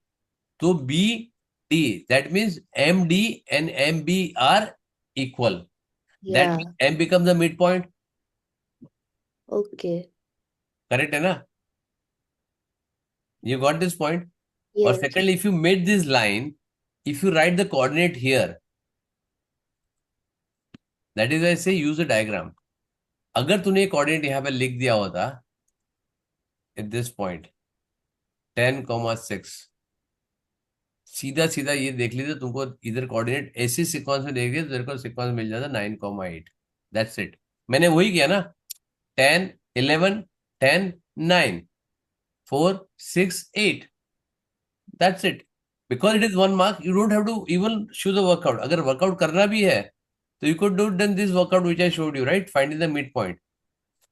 So BD, that means MD and MB are equal. That Yeah, means M becomes the midpoint. okay. Correct है ना? You got this point? Or Yes. secondly, if you made this line, if you write the coordinate here, that is why I say use a diagram. अगर तूने coordinate यहाँ पे लिख दिया होता at this point 10,6, सीधा सीधा ये देख लीजिए, तुमको इधर कोऑर्डिनेट ऐसी सीक्वेंस में देख दिया तो तेरे को सीक्वेंस मिल जाता 9,8, दैट्स इट। मैंने वही किया ना, 10, 11, 10, 9, 4, 6, 8, that's it. Because it is one mark, you don't have to even show the workout. अगर वर्कआउट करना भी है तो you could do done this workout which I showed you, right? Finding the mid point,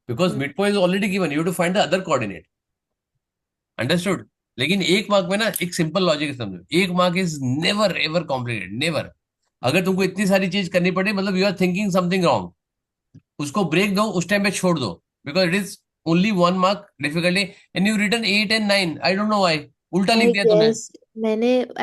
because mid point is already given, you to find the other coordinate, understood? लेकिन एक mark में ना एक सिंपल लॉजिक समझो, एक mark is never ever complicated, never. अगर तुमको इतनी सारी चीज करनी पड़े, मतलब you are thinking something wrong, उसको ब्रेक दो, उस टाइम पे छोड़ दो, because it is only one mark difficulty, and you return 8 and 9, I don't know why, उल्टा लिख I दिया तूने। guessed,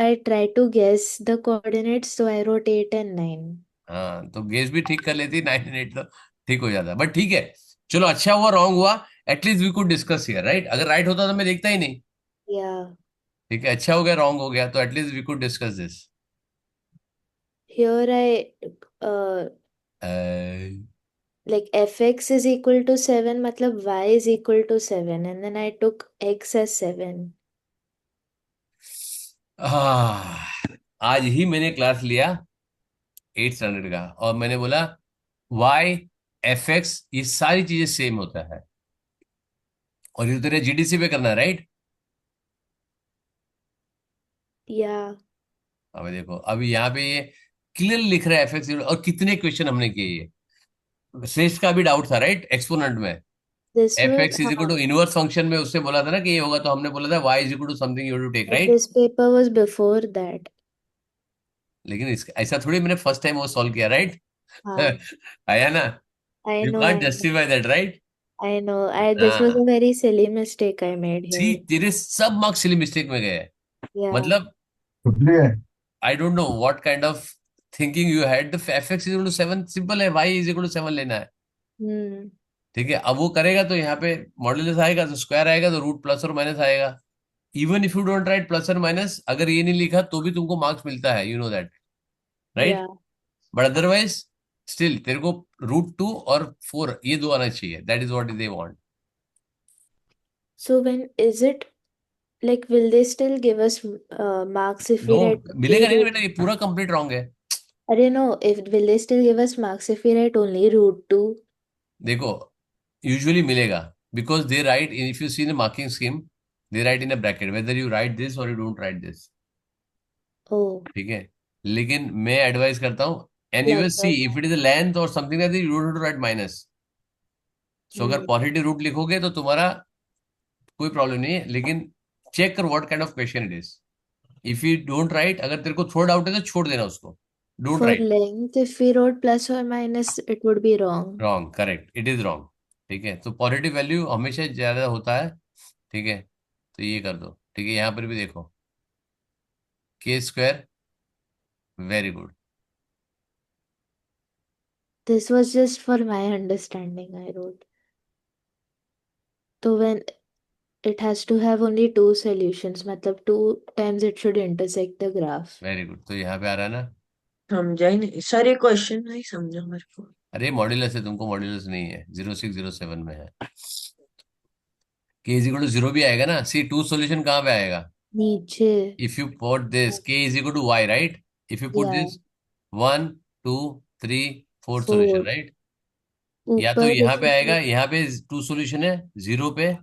I tried to guess the coordinates, so I wrote 8 and 9. हाँ, तो गेस भी ठीक कर लेती, 9 and 8 तो ठीक हो जाता, बट ठीक है, चलो, अच्छा हुआ रॉन्ग हुआ, at least we could discuss here, right? अगर राइट होता तो मैं देखता ही नहीं। Yeah. ठीक है, अच्छा हो गया रॉन्ग हो गया, तो at least we could discuss this. Here like fx is equal to 7, matlab y is equal to 7, and then I took x as 7. आज ही मैंने क्लास लिया 8 स्टैंडर्ड का, और मैंने बोला y एफ एक्स, ये सारी चीजें सेम होता है। और ये तो तेरे जीडीसी पे करना है, राइट? Yeah. अब देखो, अभी यहाँ पे ये क्लियर लिख रहा है एफ एक्स, और कितने क्वेश्चन हमने किए ये। श्रेष्ठ का भी डाउट था, राइट, एक्सपोनेंट में। This f was, x is equal to inverse function में उससे बोला था ना कि ये होगा, तो हमने बोला था y is equal to something you to take, but राइट? this paper was before that. लेकिन ऐसा थोड़ी मैंने फर्स्ट टाइम वो सॉल्व किया, राइट? हाँ, आया ना? I you know, can't I know, justify that, right? I know. This was a हाँ। very silly mistake I made see, here. तेरे सब मार्क्स सिली मिस्टेक में गए हैं। Yeah. मतलब I don't know what kind of thinking you had. The f x is equal to 7 simple है, y is equal to 7 लेना है। Hmm. ठीक है, अब वो करेगा तो यहाँ पे मॉड्यूलस आएगा, तो स्क्वायर आएगा, तो रूट प्लस और माइनस आएगा। Even if you don't right plus और माइनस, अगर ये नहीं लिखा तो भी तुमको मार्क्स मिलता है, you know that, right? Yeah. But otherwise still तेरे को रूट 2 और 4 ये दो आना चाहिए, that is what they want. So when is it like will they still give us marks if no, we write मिलेगा only नहीं ना root? बेटा, ये पूरा कंप्लीट रॉन्ग है। I don't know if will they still give us marks if we write only root 2? देखो, usually मिलेगा, because they write, if you see the marking scheme, they write in a bracket whether you write this और you don't write this. Oh, ठीक है, लेकिन मैं advise करता हूँ, and you will like see that. If it is length और something that you don't write minus. So अगर Hmm. Positive root लिखोगे तो तुम्हारा कोई प्रॉब्लम नहीं है, लेकिन चेक कर what kind of question it is. If you don't right, अगर तेरे को थोड़ा डाउट है तो छोड़ देना उसको, don't For right. length, if we wrote plus or minus, it would be wrong. Wrong, correct, it is wrong. ठीक है, तो पॉजिटिव वैल्यू हमेशा ज्यादा होता है। ठीक है, तो ये कर दो। ठीक है, यहाँ पर भी देखो, के square, very good. This was just for my understanding, I wrote. So when it has to have only two solutions, matlab two times it should intersect the graph. Very good, तो यहाँ पे आ रहा है ना? समझा ही नहीं सर, ये question नहीं समझा मेरे को। अरे मॉड्यूलस है, तुमको मॉड्यूलस नहीं है, 0607 में है। के इज इक्वल टू 0 भी आएगा ना, सी टू सॉल्यूशन कहाँ पे आएगा? नीचे, if you put this k is equal to y, right? If you put yeah, this 1 2 3 4 solution, 4. Right? या तो ऊपर यहाँ if पे we, आएगा, यहाँ पे टू सॉल्यूशन है 0 पे,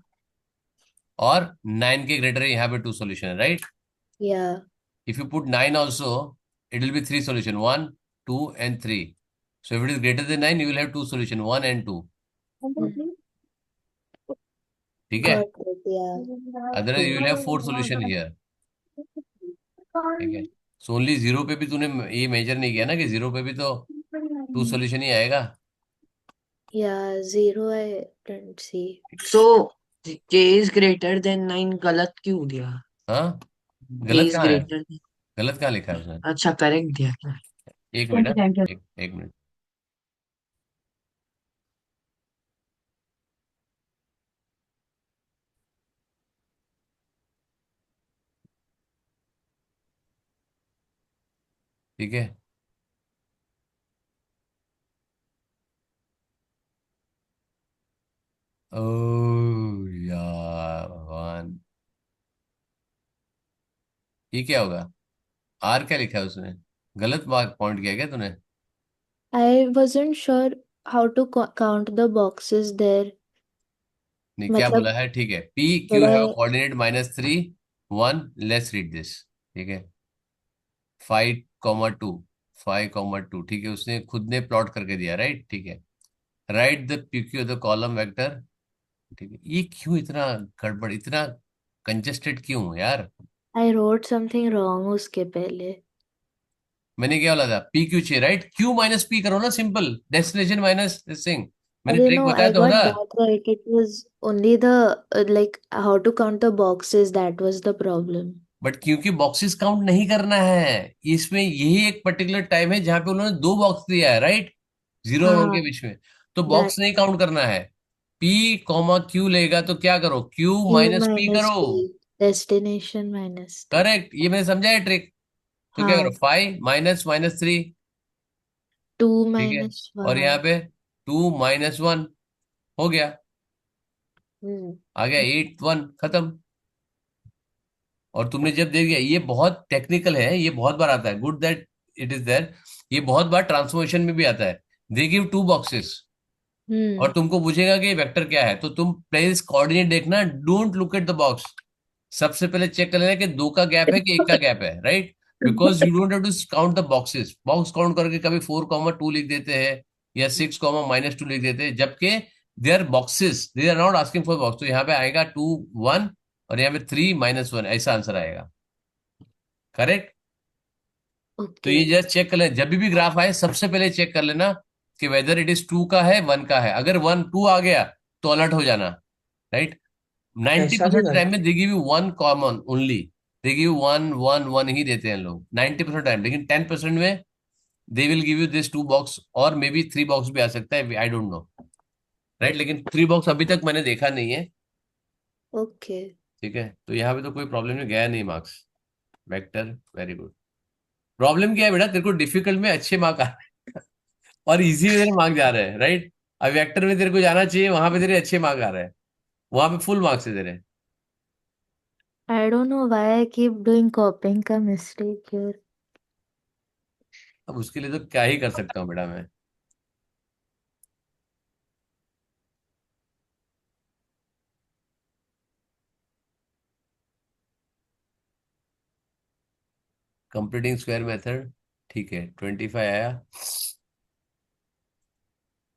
और 9 के ग्रेटर है, यहाँ पे टू सॉल्यूशन है, right? yeah. If you put 9 also, it will be three solution, 1, 2, and 3. So if it is greater than 9, you will have two solution, 1 and 2. Hmm. ठीक है, Got it, yeah. Otherwise you Two. Will have 4 solution here. ठीक है, so only 0 पे भी तूने ये major नहीं किया ना कि 0 पे भी तो टू सॉल्यूशन ही आएगा। Yeah, 0 I didn't see. सो के इज ग्रेटर देन 9 गलत क्यों दिया? हाँ, के गलत इज कहाँ है? ग्रेटर, गलत कहाँ लिखा है उसने? अच्छा करेक्ट दिया क्या? एक मिनट, एक मिनट। ठीक है, ओ यार भगवान, ये क्या होगा? आर क्या लिखा है उसने? गलत मार्क पॉइंट किया क्या तूने? I wasn't sure how to count the boxes there. नहीं, क्या मतलब बोला है? ठीक है, पी क्यू थोड़ा, have coordinate -3 1, let's read this. ठीक है, 5,2, 5,2, ठीक है, उसने खुद ने प्लॉट करके दिया, राइट? ठीक है, right the P Q the column vector. ठीक है, ये क्यों इतना गड़बड़, इतना कंजेस्टेड क्यों यार? I wrote something wrong उसके पहले. मैंने क्या बोला था? पी क्यू चाहिए, राइट? क्यू माइनस पी करो ना, simple, destination minus this thing. मैंने अरे ट्रिक no, बताया I तो got ना। that right. It was only the like how to count the boxes that was the problem. But क्योंकि boxes count नहीं करना है इसमें, यही एक पर्टिकुलर टाइम है जहां पे उन्होंने दो बॉक्स दिया है, राइट? 0 और 1 के हाँ, बीच में, तो that बॉक्स नहीं काउंट करना है। पी कॉमा क्यू लेगा तो क्या करो? Q Q minus P minus करो। P, destination minus T. Correct, ये मैंने समझा है ट्रिक। तो क्या करो? हाँ, 5 - -3, 2 ठीक है, minus और यहाँ 1. पे 2 - 1 हो गया, Hmm. आ गया 8 1 खत्म। और तुमने जब देख लिया, ये बहुत टेक्निकल है, ये बहुत बार आता है, good that it is there. ये बहुत बार ट्रांसफॉर्मेशन में भी आता है, दे गिव टू बॉक्सेस, और तुमको पूछेगा कि वेक्टर क्या है, तो तुम प्लेस कोऑर्डिनेट देखना, don't look at the box. सबसे पहले चेक कर लेना कि 2 का गैप है कि 1 का गैप है, right? Because you don't have to count the boxes. Box count करके कभी 4,2 लिख देते हैं या 6,-2 लिख देते हैं, जबकि they are boxes, they are not asking for box. तो यहाँ पे आएगा 2 1 और यहाँ पे 3 - 1, ऐसा आंसर आएगा। करेक्ट? तो ओके। ये जस्ट चेक कर लेना, जब भी ग्राफ आए सबसे पहले चेक कर लेना कि वेदर इट इज 2 का है 1 का है। अगर 2 आ गया तो अलर्ट हो जाना, राइट? नाइन्टी ऐसा भी परसेंट टाइम करते में they give you one common only. They give 1 1 1 ही देते हैं लोग 90% टाइम, लेकिन 10% में they will give you this 2 box, और मे बी 3 बॉक्स भी आ सकता है, आई डोंट नो, राइट? लेकिन 3 बॉक्स अभी तक मैंने देखा नहीं है। ओके। ठीक है, तो यहाँ पे तो कोई प्रॉब्लम नहीं, गया नहीं marks. Vector very good. Problem क्या है बेटा, तेरे को डिफिकल्ट में अच्छे मार्क आ रहे हैं और इजी में तेरे मार्क जा रहे हैं, राइट? अब वेक्टर में तेरे को जाना चाहिए, वहां पे तेरे अच्छे मार्क आ रहे हैं, वहां पे फुल मार्क्स है तेरे। I don't know why I keep doing copying का mistake here. अब उसके लिए तो क्या ही कर सकता हूँ बेटा मैं। कंप्लीटिंग स्क्वायर मेथड, ठीक है, 25 आया।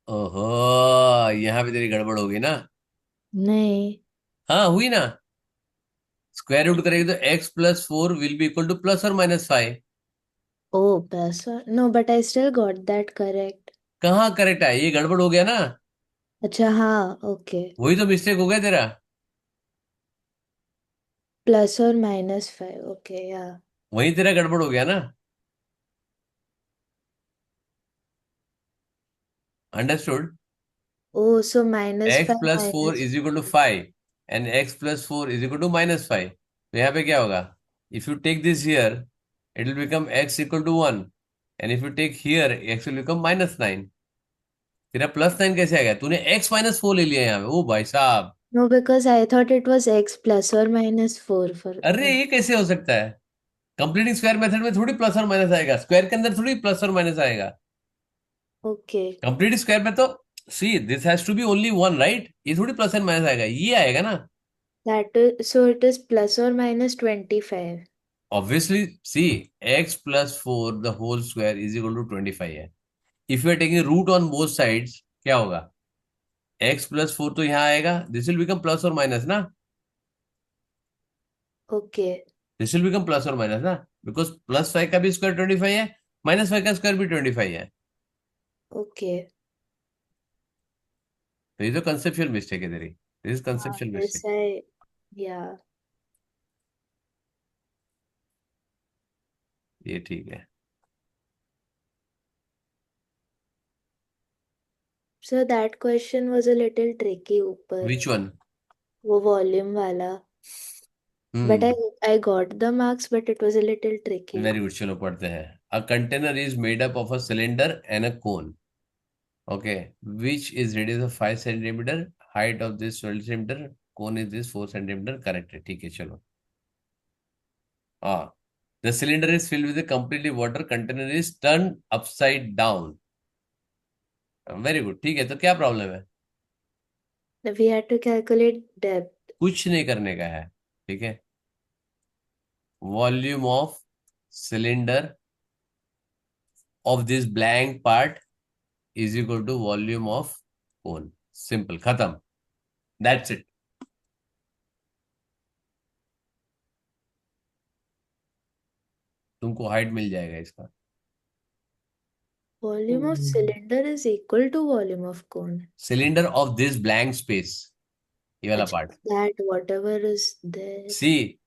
ओहो, यहाँ पे तेरी गड़बड़ होगी ना। नहीं। हाँ हुई ना। स्क्वायर रूट करेगी तो x+4 will be equal to +or -5। Oh, पैसा। No, but I still got that correct. कहाँ करेक्ट है, ये गड़बड़ हो गया ना। अच्छा हाँ, ओके। वही तो मिस्टेक हो गया तेरा। +or -5, ओके या। वही तेरा गड़बड़ हो गया ना। Understood? Oh, so -5 x+4 minus is equal to 5 and x+4 is equal to -5। तो यहाँ पे क्या होगा, if you take this here it will become x equal to 1, and if you take here x will become -9। तेरा +9 कैसे आ गया, तूने x-4 ले लिया यहाँ पे, ओ भाई साहब। No, because I thought it was x +or -4 for अरे ये कैसे हो सकता है, कंप्लीटिंग स्क्वायर मेथड में थोड़ी प्लस और माइनस आएगा, स्क्वायर के अंदर थोड़ी प्लस और माइनस आएगा। ओके। कंप्लीट स्क्वायर में तो see this has to be only one, right? ये थोड़ी प्लस एंड माइनस आएगा, ये आएगा ना। So it is +or -25. Obviously see, x+4 the whole square is equal to 25 है। If you are taking root on both sides क्या होगा, x+4 तो यहाँ आएगा, दिस विल बिकम प्लस और माइनस ना। Okay. This will become plus और minus ना, बिकॉज +5 का भी स्क्वायर 25 है, -5 का स्क्वायर भी 25 है। ओके। तो ये तो कंसेप्चुअल मिस्टेक है तेरी, दिस इज हाँ, कंसेप्चुअल this मिस्टेक। या। ये ठीक है। So that question was a little tricky ऊपर, विच वन? वो वॉल्यूम वाला। But hmm, I got the marks, but it was a little tricky. Very good, चलो पढ़ते हैं। अ container is made up of a cylinder and a cone, okay, which is radius of 5 centimetre, height of this 12 centimetre, cone is this 4 centimetre, correct है, ठीक है चलो। हाँ, the cylinder is filled with completely water, container is turn upside down. Very good, ठीक है, तो क्या problem है? We had to calculate depth. कुछ नहीं करने का है, ठीक है। Volume of cylinder of this blank part is equal to volume of cone, simple, खत्म, दैट्स इट। तुमको हाइट मिल जाएगा इसका। Volume of cylinder is equal to volume of cone. Cylinder of this blank space, ये वाला अच्छा, part. that whatever is there. See,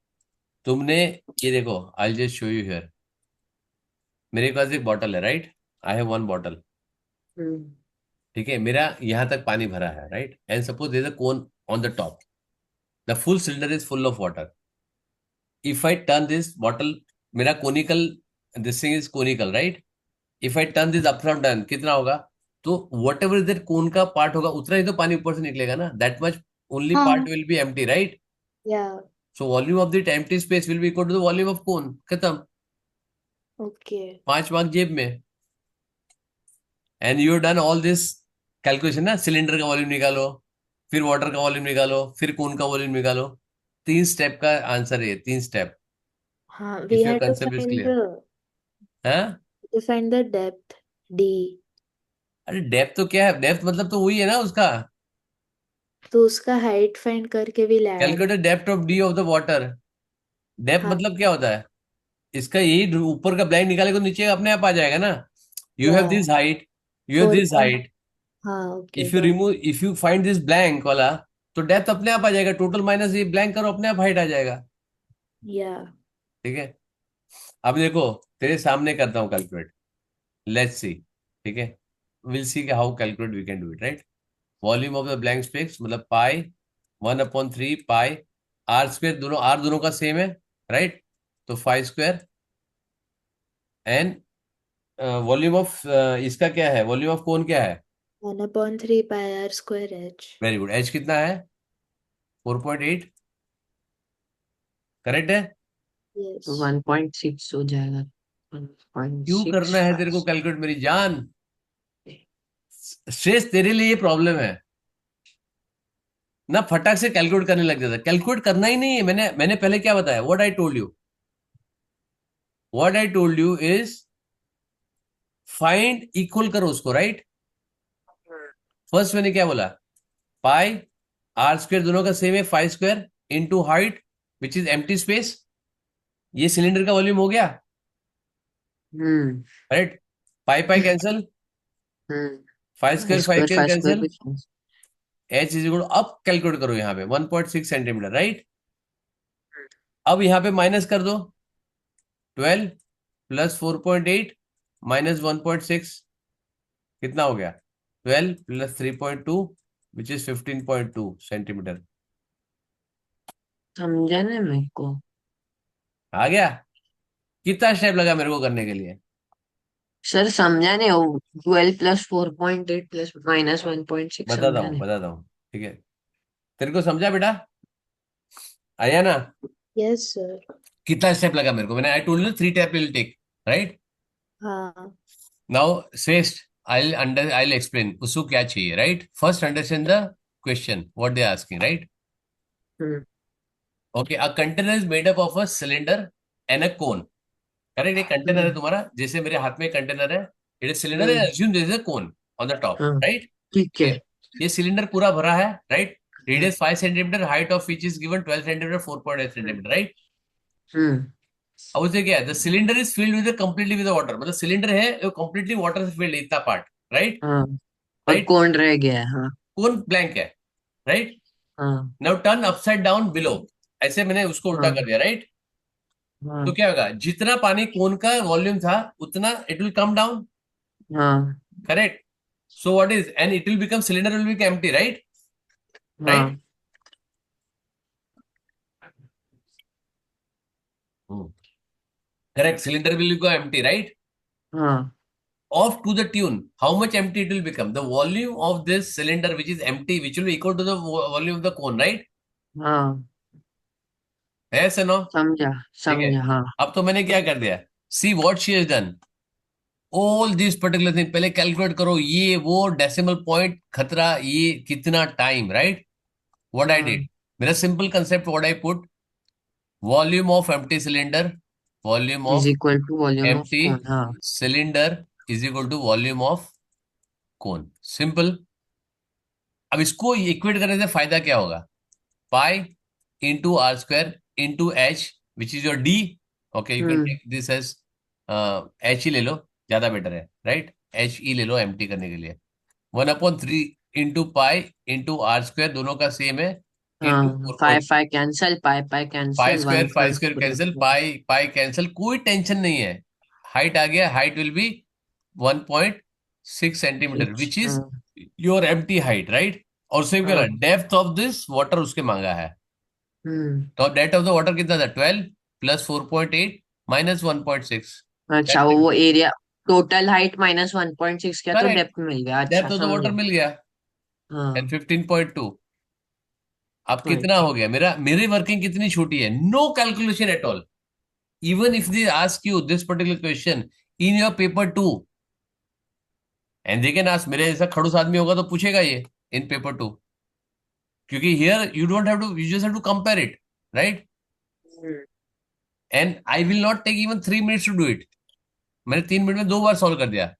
तुमने ये देखो, I just show you here, मेरे पास एक बॉटल है, right? I have one bottle, ठीक है, मेरा यहां तक पानी भरा है, right? And suppose there is a cone on the top, the full cylinder is full of water. If I turn this bottle, मेरा conical, this thing is conical, right? If I turn this up from down, कितना होगा? तो what ever that कोन का part होगा उतना ही तो पानी ऊपर से निकलेगा ना, दैट मच ओनली पार्ट हाँ will be empty, right? Yeah, so volume of that empty space will be equal to the volume of cone, खत्म, okay. 5 मार्क जेब में। And you done all this calculation ना, सिलेंडर का volume निकालो, फिर water का वॉल्यूम निकालो, फिर कोन का वॉल्यूम निकालो। 3 स्टेप का आंसर है, 3 स्टेप। हाँ, we if your had to concept is find clear. हाँ, the depth D. अरे डेप्थ तो क्या है, डेप्थ मतलब तो वही है ना उसका, तो उसका हाइट फाइंड करके भी लाया था। Calculate depth of D of the water. Depth हाँ, मतलब क्या होता है, इसका यही ऊपर का ब्लैंक निकाले तो नीचे अपने आप आ जाएगा ना। यू हैव या this height, you have four this point height, हाँ, okay, if you got. Remove, if you find this blank वाला, तो डेप्थ अपने आप आ जाएगा, टोटल माइनस ये ब्लैंक करो, अपने आप हाइट आ जाएगा। या ठीक है, अब देखो, तेरे सामने करता हूँ कैलकुलेट, लेट्स सी। ठीक है, will see how calculate we can do it, right. Volume of the blank space मतलब पाई 1/3 पाई आर स्क्वेयर, दोनों आर दोनों का सेम है, राइट। तो 5 स्क्वायर एंड वॉल्यूम ऑफ इसका क्या है, वॉल्यूम ऑफ कोन क्या है। 1/3 pi r square h. Very good, h कितना है, 4.8, करेक्ट है। यस। तो 1.6 हो जाएगा, वन पॉइंट क्यों करना सिक्स है तेरे को फाइव कैलकुलेट मेरी जान, स्ट्रेस तेरे लिए ये प्रॉब्लम है ना, फटाक से कैलकुलेट करने लग जाता है, कैलकुलेट करना ही नहीं है। मैंने मैंने पहले क्या बताया, what I told you, what I told you is find, equal करो उसको, राइट। फर्स्ट मैंने क्या बोला, पाई आर स्क्वेयर दोनों का सेम है, 5 square into height which is empty space, ये सिलेंडर का वॉल्यूम हो गया, हम्म राइट। पाई पाई कैंसल, हम्म 5 square five square square five square cancel, भी cancel। एच इज इक्वल, अब कैलकुलेट करो यहाँ पे 1.6 सेंटीमीटर, राइट। अब यहाँ पे माइनस कर दो, 12 प्लस 4.8 माइनस 1.6, कितना हो गया, 12 प्लस 3.2 विच इज 15.2 सेंटीमीटर। समझा ना मेरे को। आ गया, कितना स्टेप लगा मेरे को करने के लिए। सर समझा नहीं, 12 + 4.8 प्लस माइनस 1.6 बताता समझा हूँ नहीं। बताता हूँ, ठीक है, तेरे को समझा बेटा, आया ना। Yes sir. कितना स्टेप लगा मेरे को, मैंने I told you 3 step will take, right. हाँ। नाउ श्रेष्ठ, आई एक्सप्लेन उसको क्या चाहिए, right. First understand the question what they asking, right. Hmm okay, a container is made up of a cylinder and a cone, correct. एक container है हम्म तुम्हारा, जैसे मेरे हाथ में कंटेनर है, it is cylinder and hmm assume there is a cone on the top, हाँ राइट। ठीक ठीक है। है, ये सिलेंडर पूरा भरा है, राइट। Hmm radius 5 centimetre, height of which is given 12 centimetre, 4.8 centimetre, right. Hmm अब उसे क्या है, the cylinder is filled with completely with water, मतलब सिलेंडर है वो कंप्लीटली वाटर से फिल्ड है, इतना पार्ट, राइट। हाँ, और राइट, कौन रह गया है? हाँ कोन ब्लैंक है, राइट। हाँ now turn upside down below, ऐसे मैंने उसको उल्टा कर हाँ दिया, राइट। तो हाँ क्या होगा, जितना पानी कोन का वॉल्यूम था उतना इट विल कम डाउन, हाँ correct. So what is, and it will become, cylinder will become empty, right, right. हाँ correct, cylinder will go empty, right. हाँ Off to the tune, how much empty it will become? The volume of this cylinder which is empty, which will be equal to the volume of the cone, right? हाँ Yes or no? समझा ठीक है, समझा हाँ। अब तो मैंने क्या कर दिया, see what she has done, all this particular thing पहले कैलकुलेट करो, ये वो डेसिमल पॉइंट खतरा, ये कितना time, right. What I did, हाँ मेरा simple concept, what I put, volume of empty cylinder, volume is of equal to volume of empty cone. हाँ cylinder is equal to volume of cone, simple. अब इसको equate करने से फायदा क्या होगा, pi into are square into H which is your D, okay, you can hmm take this as H ही ले लो, ज्यादा बेटर है, राइट। एच ई ले लो एम्प्टी करने के लिए, 1/3 into pi into are square दोनों का सेम है, इंटू हाँ, four five point five cancel, pi pi cancel, one five point square four cancel, pi pi cancel, कोई टेंशन नहीं है। हाइट आ गया, height will be 1.6 centimetre six. Which is हाँ योर एम्प्टी हाइट, राइट। और same क्या, हाँ depth of this water उसके मांगा है, हम्म तो डेप्थ ऑफ द वाटर कितना था, 12 प्लस 4.8 माइनस 1.6, अच्छा, वो एरिया, टोटल हाइट माइनस 1.6 किया तो करेक्ट, डेप्थ मिल गया। अच्छा डेप्थ ऑफ द वाटर समझा। मिल गया, एंड हाँ 15.2। अब right। कितना हो गया, मेरी वर्किंग कितनी छोटी है, no calculation at all. Even if they ask you this particular question in your paper 2, and they can ask, मेरे जैसा खड़ूस आदमी होगा तो पूछेगा ये इन पेपर 2, क्योंकि here you don't have to, you just have to compare it, right? Hmm, and I will not take even 3 minutes to do it. मैंने 3 मिनट में 2 बार सॉल्व कर दिया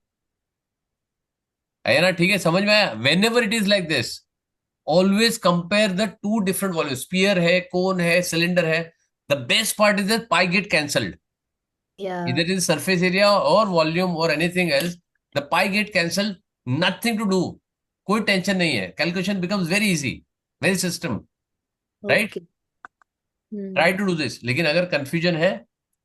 है ना? ठीक है, समझ में आया? Whenever it is like this, always compare the two different volume. Sphere है, कोन है, सिलेंडर है। The best part is that pi get cancelled, Yeah. either in surface area or volume or anything else, the pi get cancelled, nothing to do, कोई tension नहीं है, calculation becomes very easy, very system, right? Okay. Try to do this. लेकिन अगर confusion है,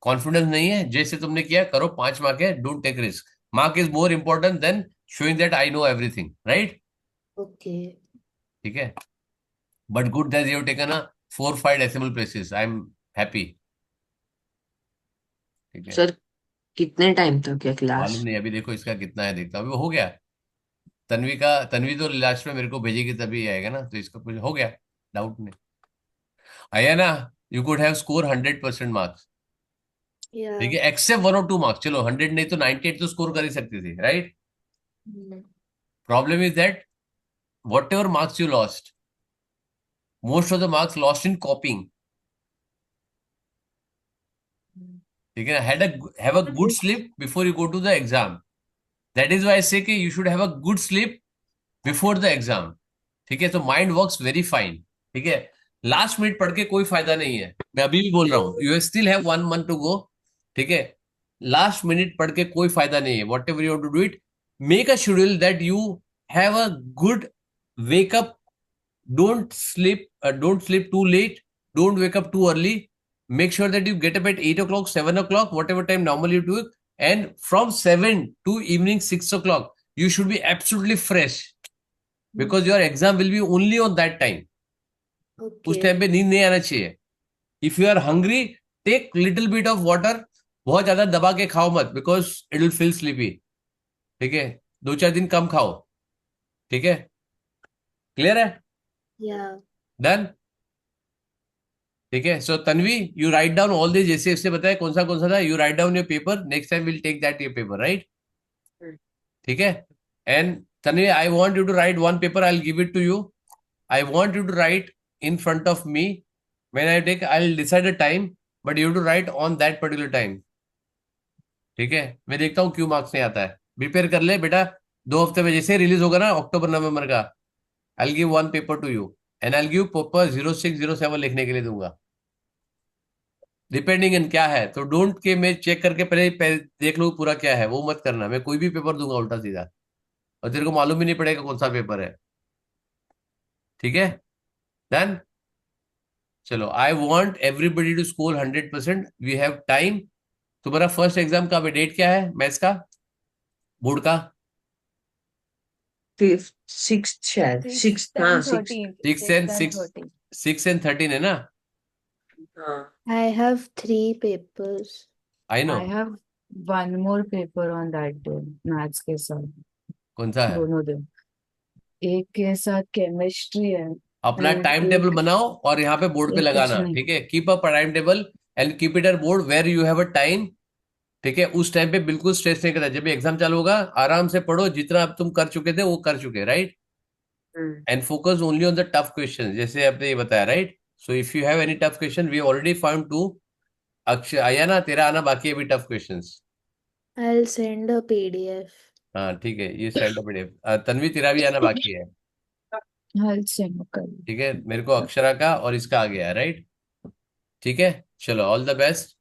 confidence नहीं है, जैसे तुमने किया करो, 5 मार्क है, don't take risk. Mark is more important than showing that I know everything, right? Okay. ठीक है, but good that you have taken a 4-5 decimal places, I am happy. ठीक है, सर कितने टाइम तक है क्लास? मालूम नहीं, अभी देखो इसका कितना है, देखता हूँ। अभी वो हो गया, तन्वी तो लास्ट में मेरे को भेजेगी तभी आएगा ना, तो इसका कुछ हो गया, डाउट नहीं आया ना? You could have score 100% marks, Yeah. ठीक है, एक्सेप्ट 1 or 2 मार्क्स। चलो 100 नहीं तो 98 तो स्कोर कर ही सकती थी, right? Mm. Problem is that whatever marks you lost, most of the marks lost in copying, Mm. ठीक है? Have a good sleep before you go to the exam. That is why say कि you should have a good sleep before the exam, ठीक है? तो mind works very fine, ठीक है? Last minute पढ़ के कोई फायदा नहीं है, मैं अभी भी बोल रहा हूँ, you still have 1 month to go, ठीक है? लास्ट मिनट पढ़ के कोई फायदा नहीं है। Whatever you to do it, make a schedule that you have a good wake up, don't sleep too late, don't wake up too early, make sure that you get up at 8 o'clock, 7 o'clock, whatever time normally you do it, and from 7 to evening 6 o'clock you should be absolutely fresh, because your exam will be only on that time. उस Okay. Time पे नींद नहीं आना चाहिए। If you are hungry, take little bit of water, बहुत ज्यादा दबा के खाओ मत, because it will feel sleepy, ठीक है? 2-4 दिन कम खाओ, ठीक है? क्लियर है? Yeah. डन, ठीक है? So Tanvi, you write down all this, जैसे इससे बताया कौन सा था, you write down your paper, next time will take that your paper, right? ठीक है? And Tanvi, I want you to write one paper, I will give it to you, I want you to write in front of me. When I take, I'll decide a time, but you have to write on that particular time. ठीक है? मैं देखता हूँ क्यों marks नहीं आता है, prepare कर ले बेटा। 2 हफ्ते में जैसे रिलीज होगा ना अक्टूबर नवंबर का, I'll give one paper to you and I'll give proper 0607 लिखने के लिए दूंगा, डिपेंडिंग इन क्या है। तो डोंट के मैं चेक करके पहले देख लूँ पूरा क्या है, वो मत करना। मैं कोई भी पेपर दूंगा उल्टा सीधा, और तेरे को मालूम ही नहीं पड़ेगा कौन सा पेपर है, ठीक है? डन, चलो, I want everybody to score 100%, we have time. तुम्हारा फर्स्ट एग्जाम का डेट क्या है, मैथ्स का बोर्ड का? 5th 6th शायद 6th, हाँ 6th। 6 and 13 है ना? हाँ I have 3 papers. I know. I have one more paper on that day, maths के साथ, कौन सा है? दोनों दिन। एक के साथ केमिस्ट्री है अपना and टाइम टेबल एक बनाओ और यहाँ पे बोर्ड पे एक कुछ लगाना, नहीं। ठीक है? Keep a time table and keep it a board where you have a time, ठीक है? उस टाइम पे बिल्कुल स्ट्रेस नहीं करना। जब एग्जाम चालू होगा आराम से पढ़ो, जितना अब तुम कर चुके थे वो कर चुके, right? And focus only on the tough question, जैसे आपने ये बताया, right? So if you have any tough question, we already found 2। Akshay आया ना, तेरा आना बाकी है अभी tough questions. I'll send a PDF. हाँ ठीक है, ये सेंड अप PDF। तन्वी, तेरा भी आना बाकी है, हल से कल। ठीक है? मेरे को अक्षरा का और इसका आ गया, राइट? ठीक है, चलो, all the best.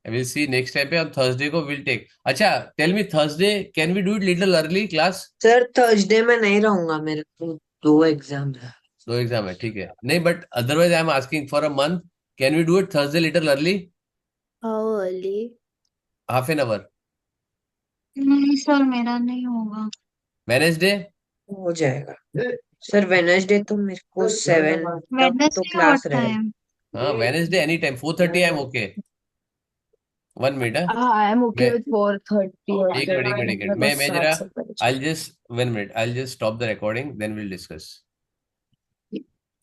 I will see next time पे, और थर्सडे को विल टेक। अच्छा, tell me, Thursday can we do it little early class? Sir Thursday में नहीं रहूंगा, मेरे को 2 एग्जाम है। 2 एग्जाम है, ठीक है? नहीं, but otherwise I am asking for a month, can we do it Thursday little early, How early? Half an hour? नहीं सर, मेरा नहीं होगा। वेनेसडे? हो जाएगा सर। वेडनेसडे तो मेरे को 7 तक तो वेडनेसडे क्लास व्हाट रहेगा। टाइम? हाँ, Wednesday any time, 4:30 I am okay. 1 minute, I am okay मैं with 4:30 or एक मिनट, 7 मैं मतलब जरा, 7 से पहले। I'll just 1 minute, I'll just stop the recording, then we'll discuss.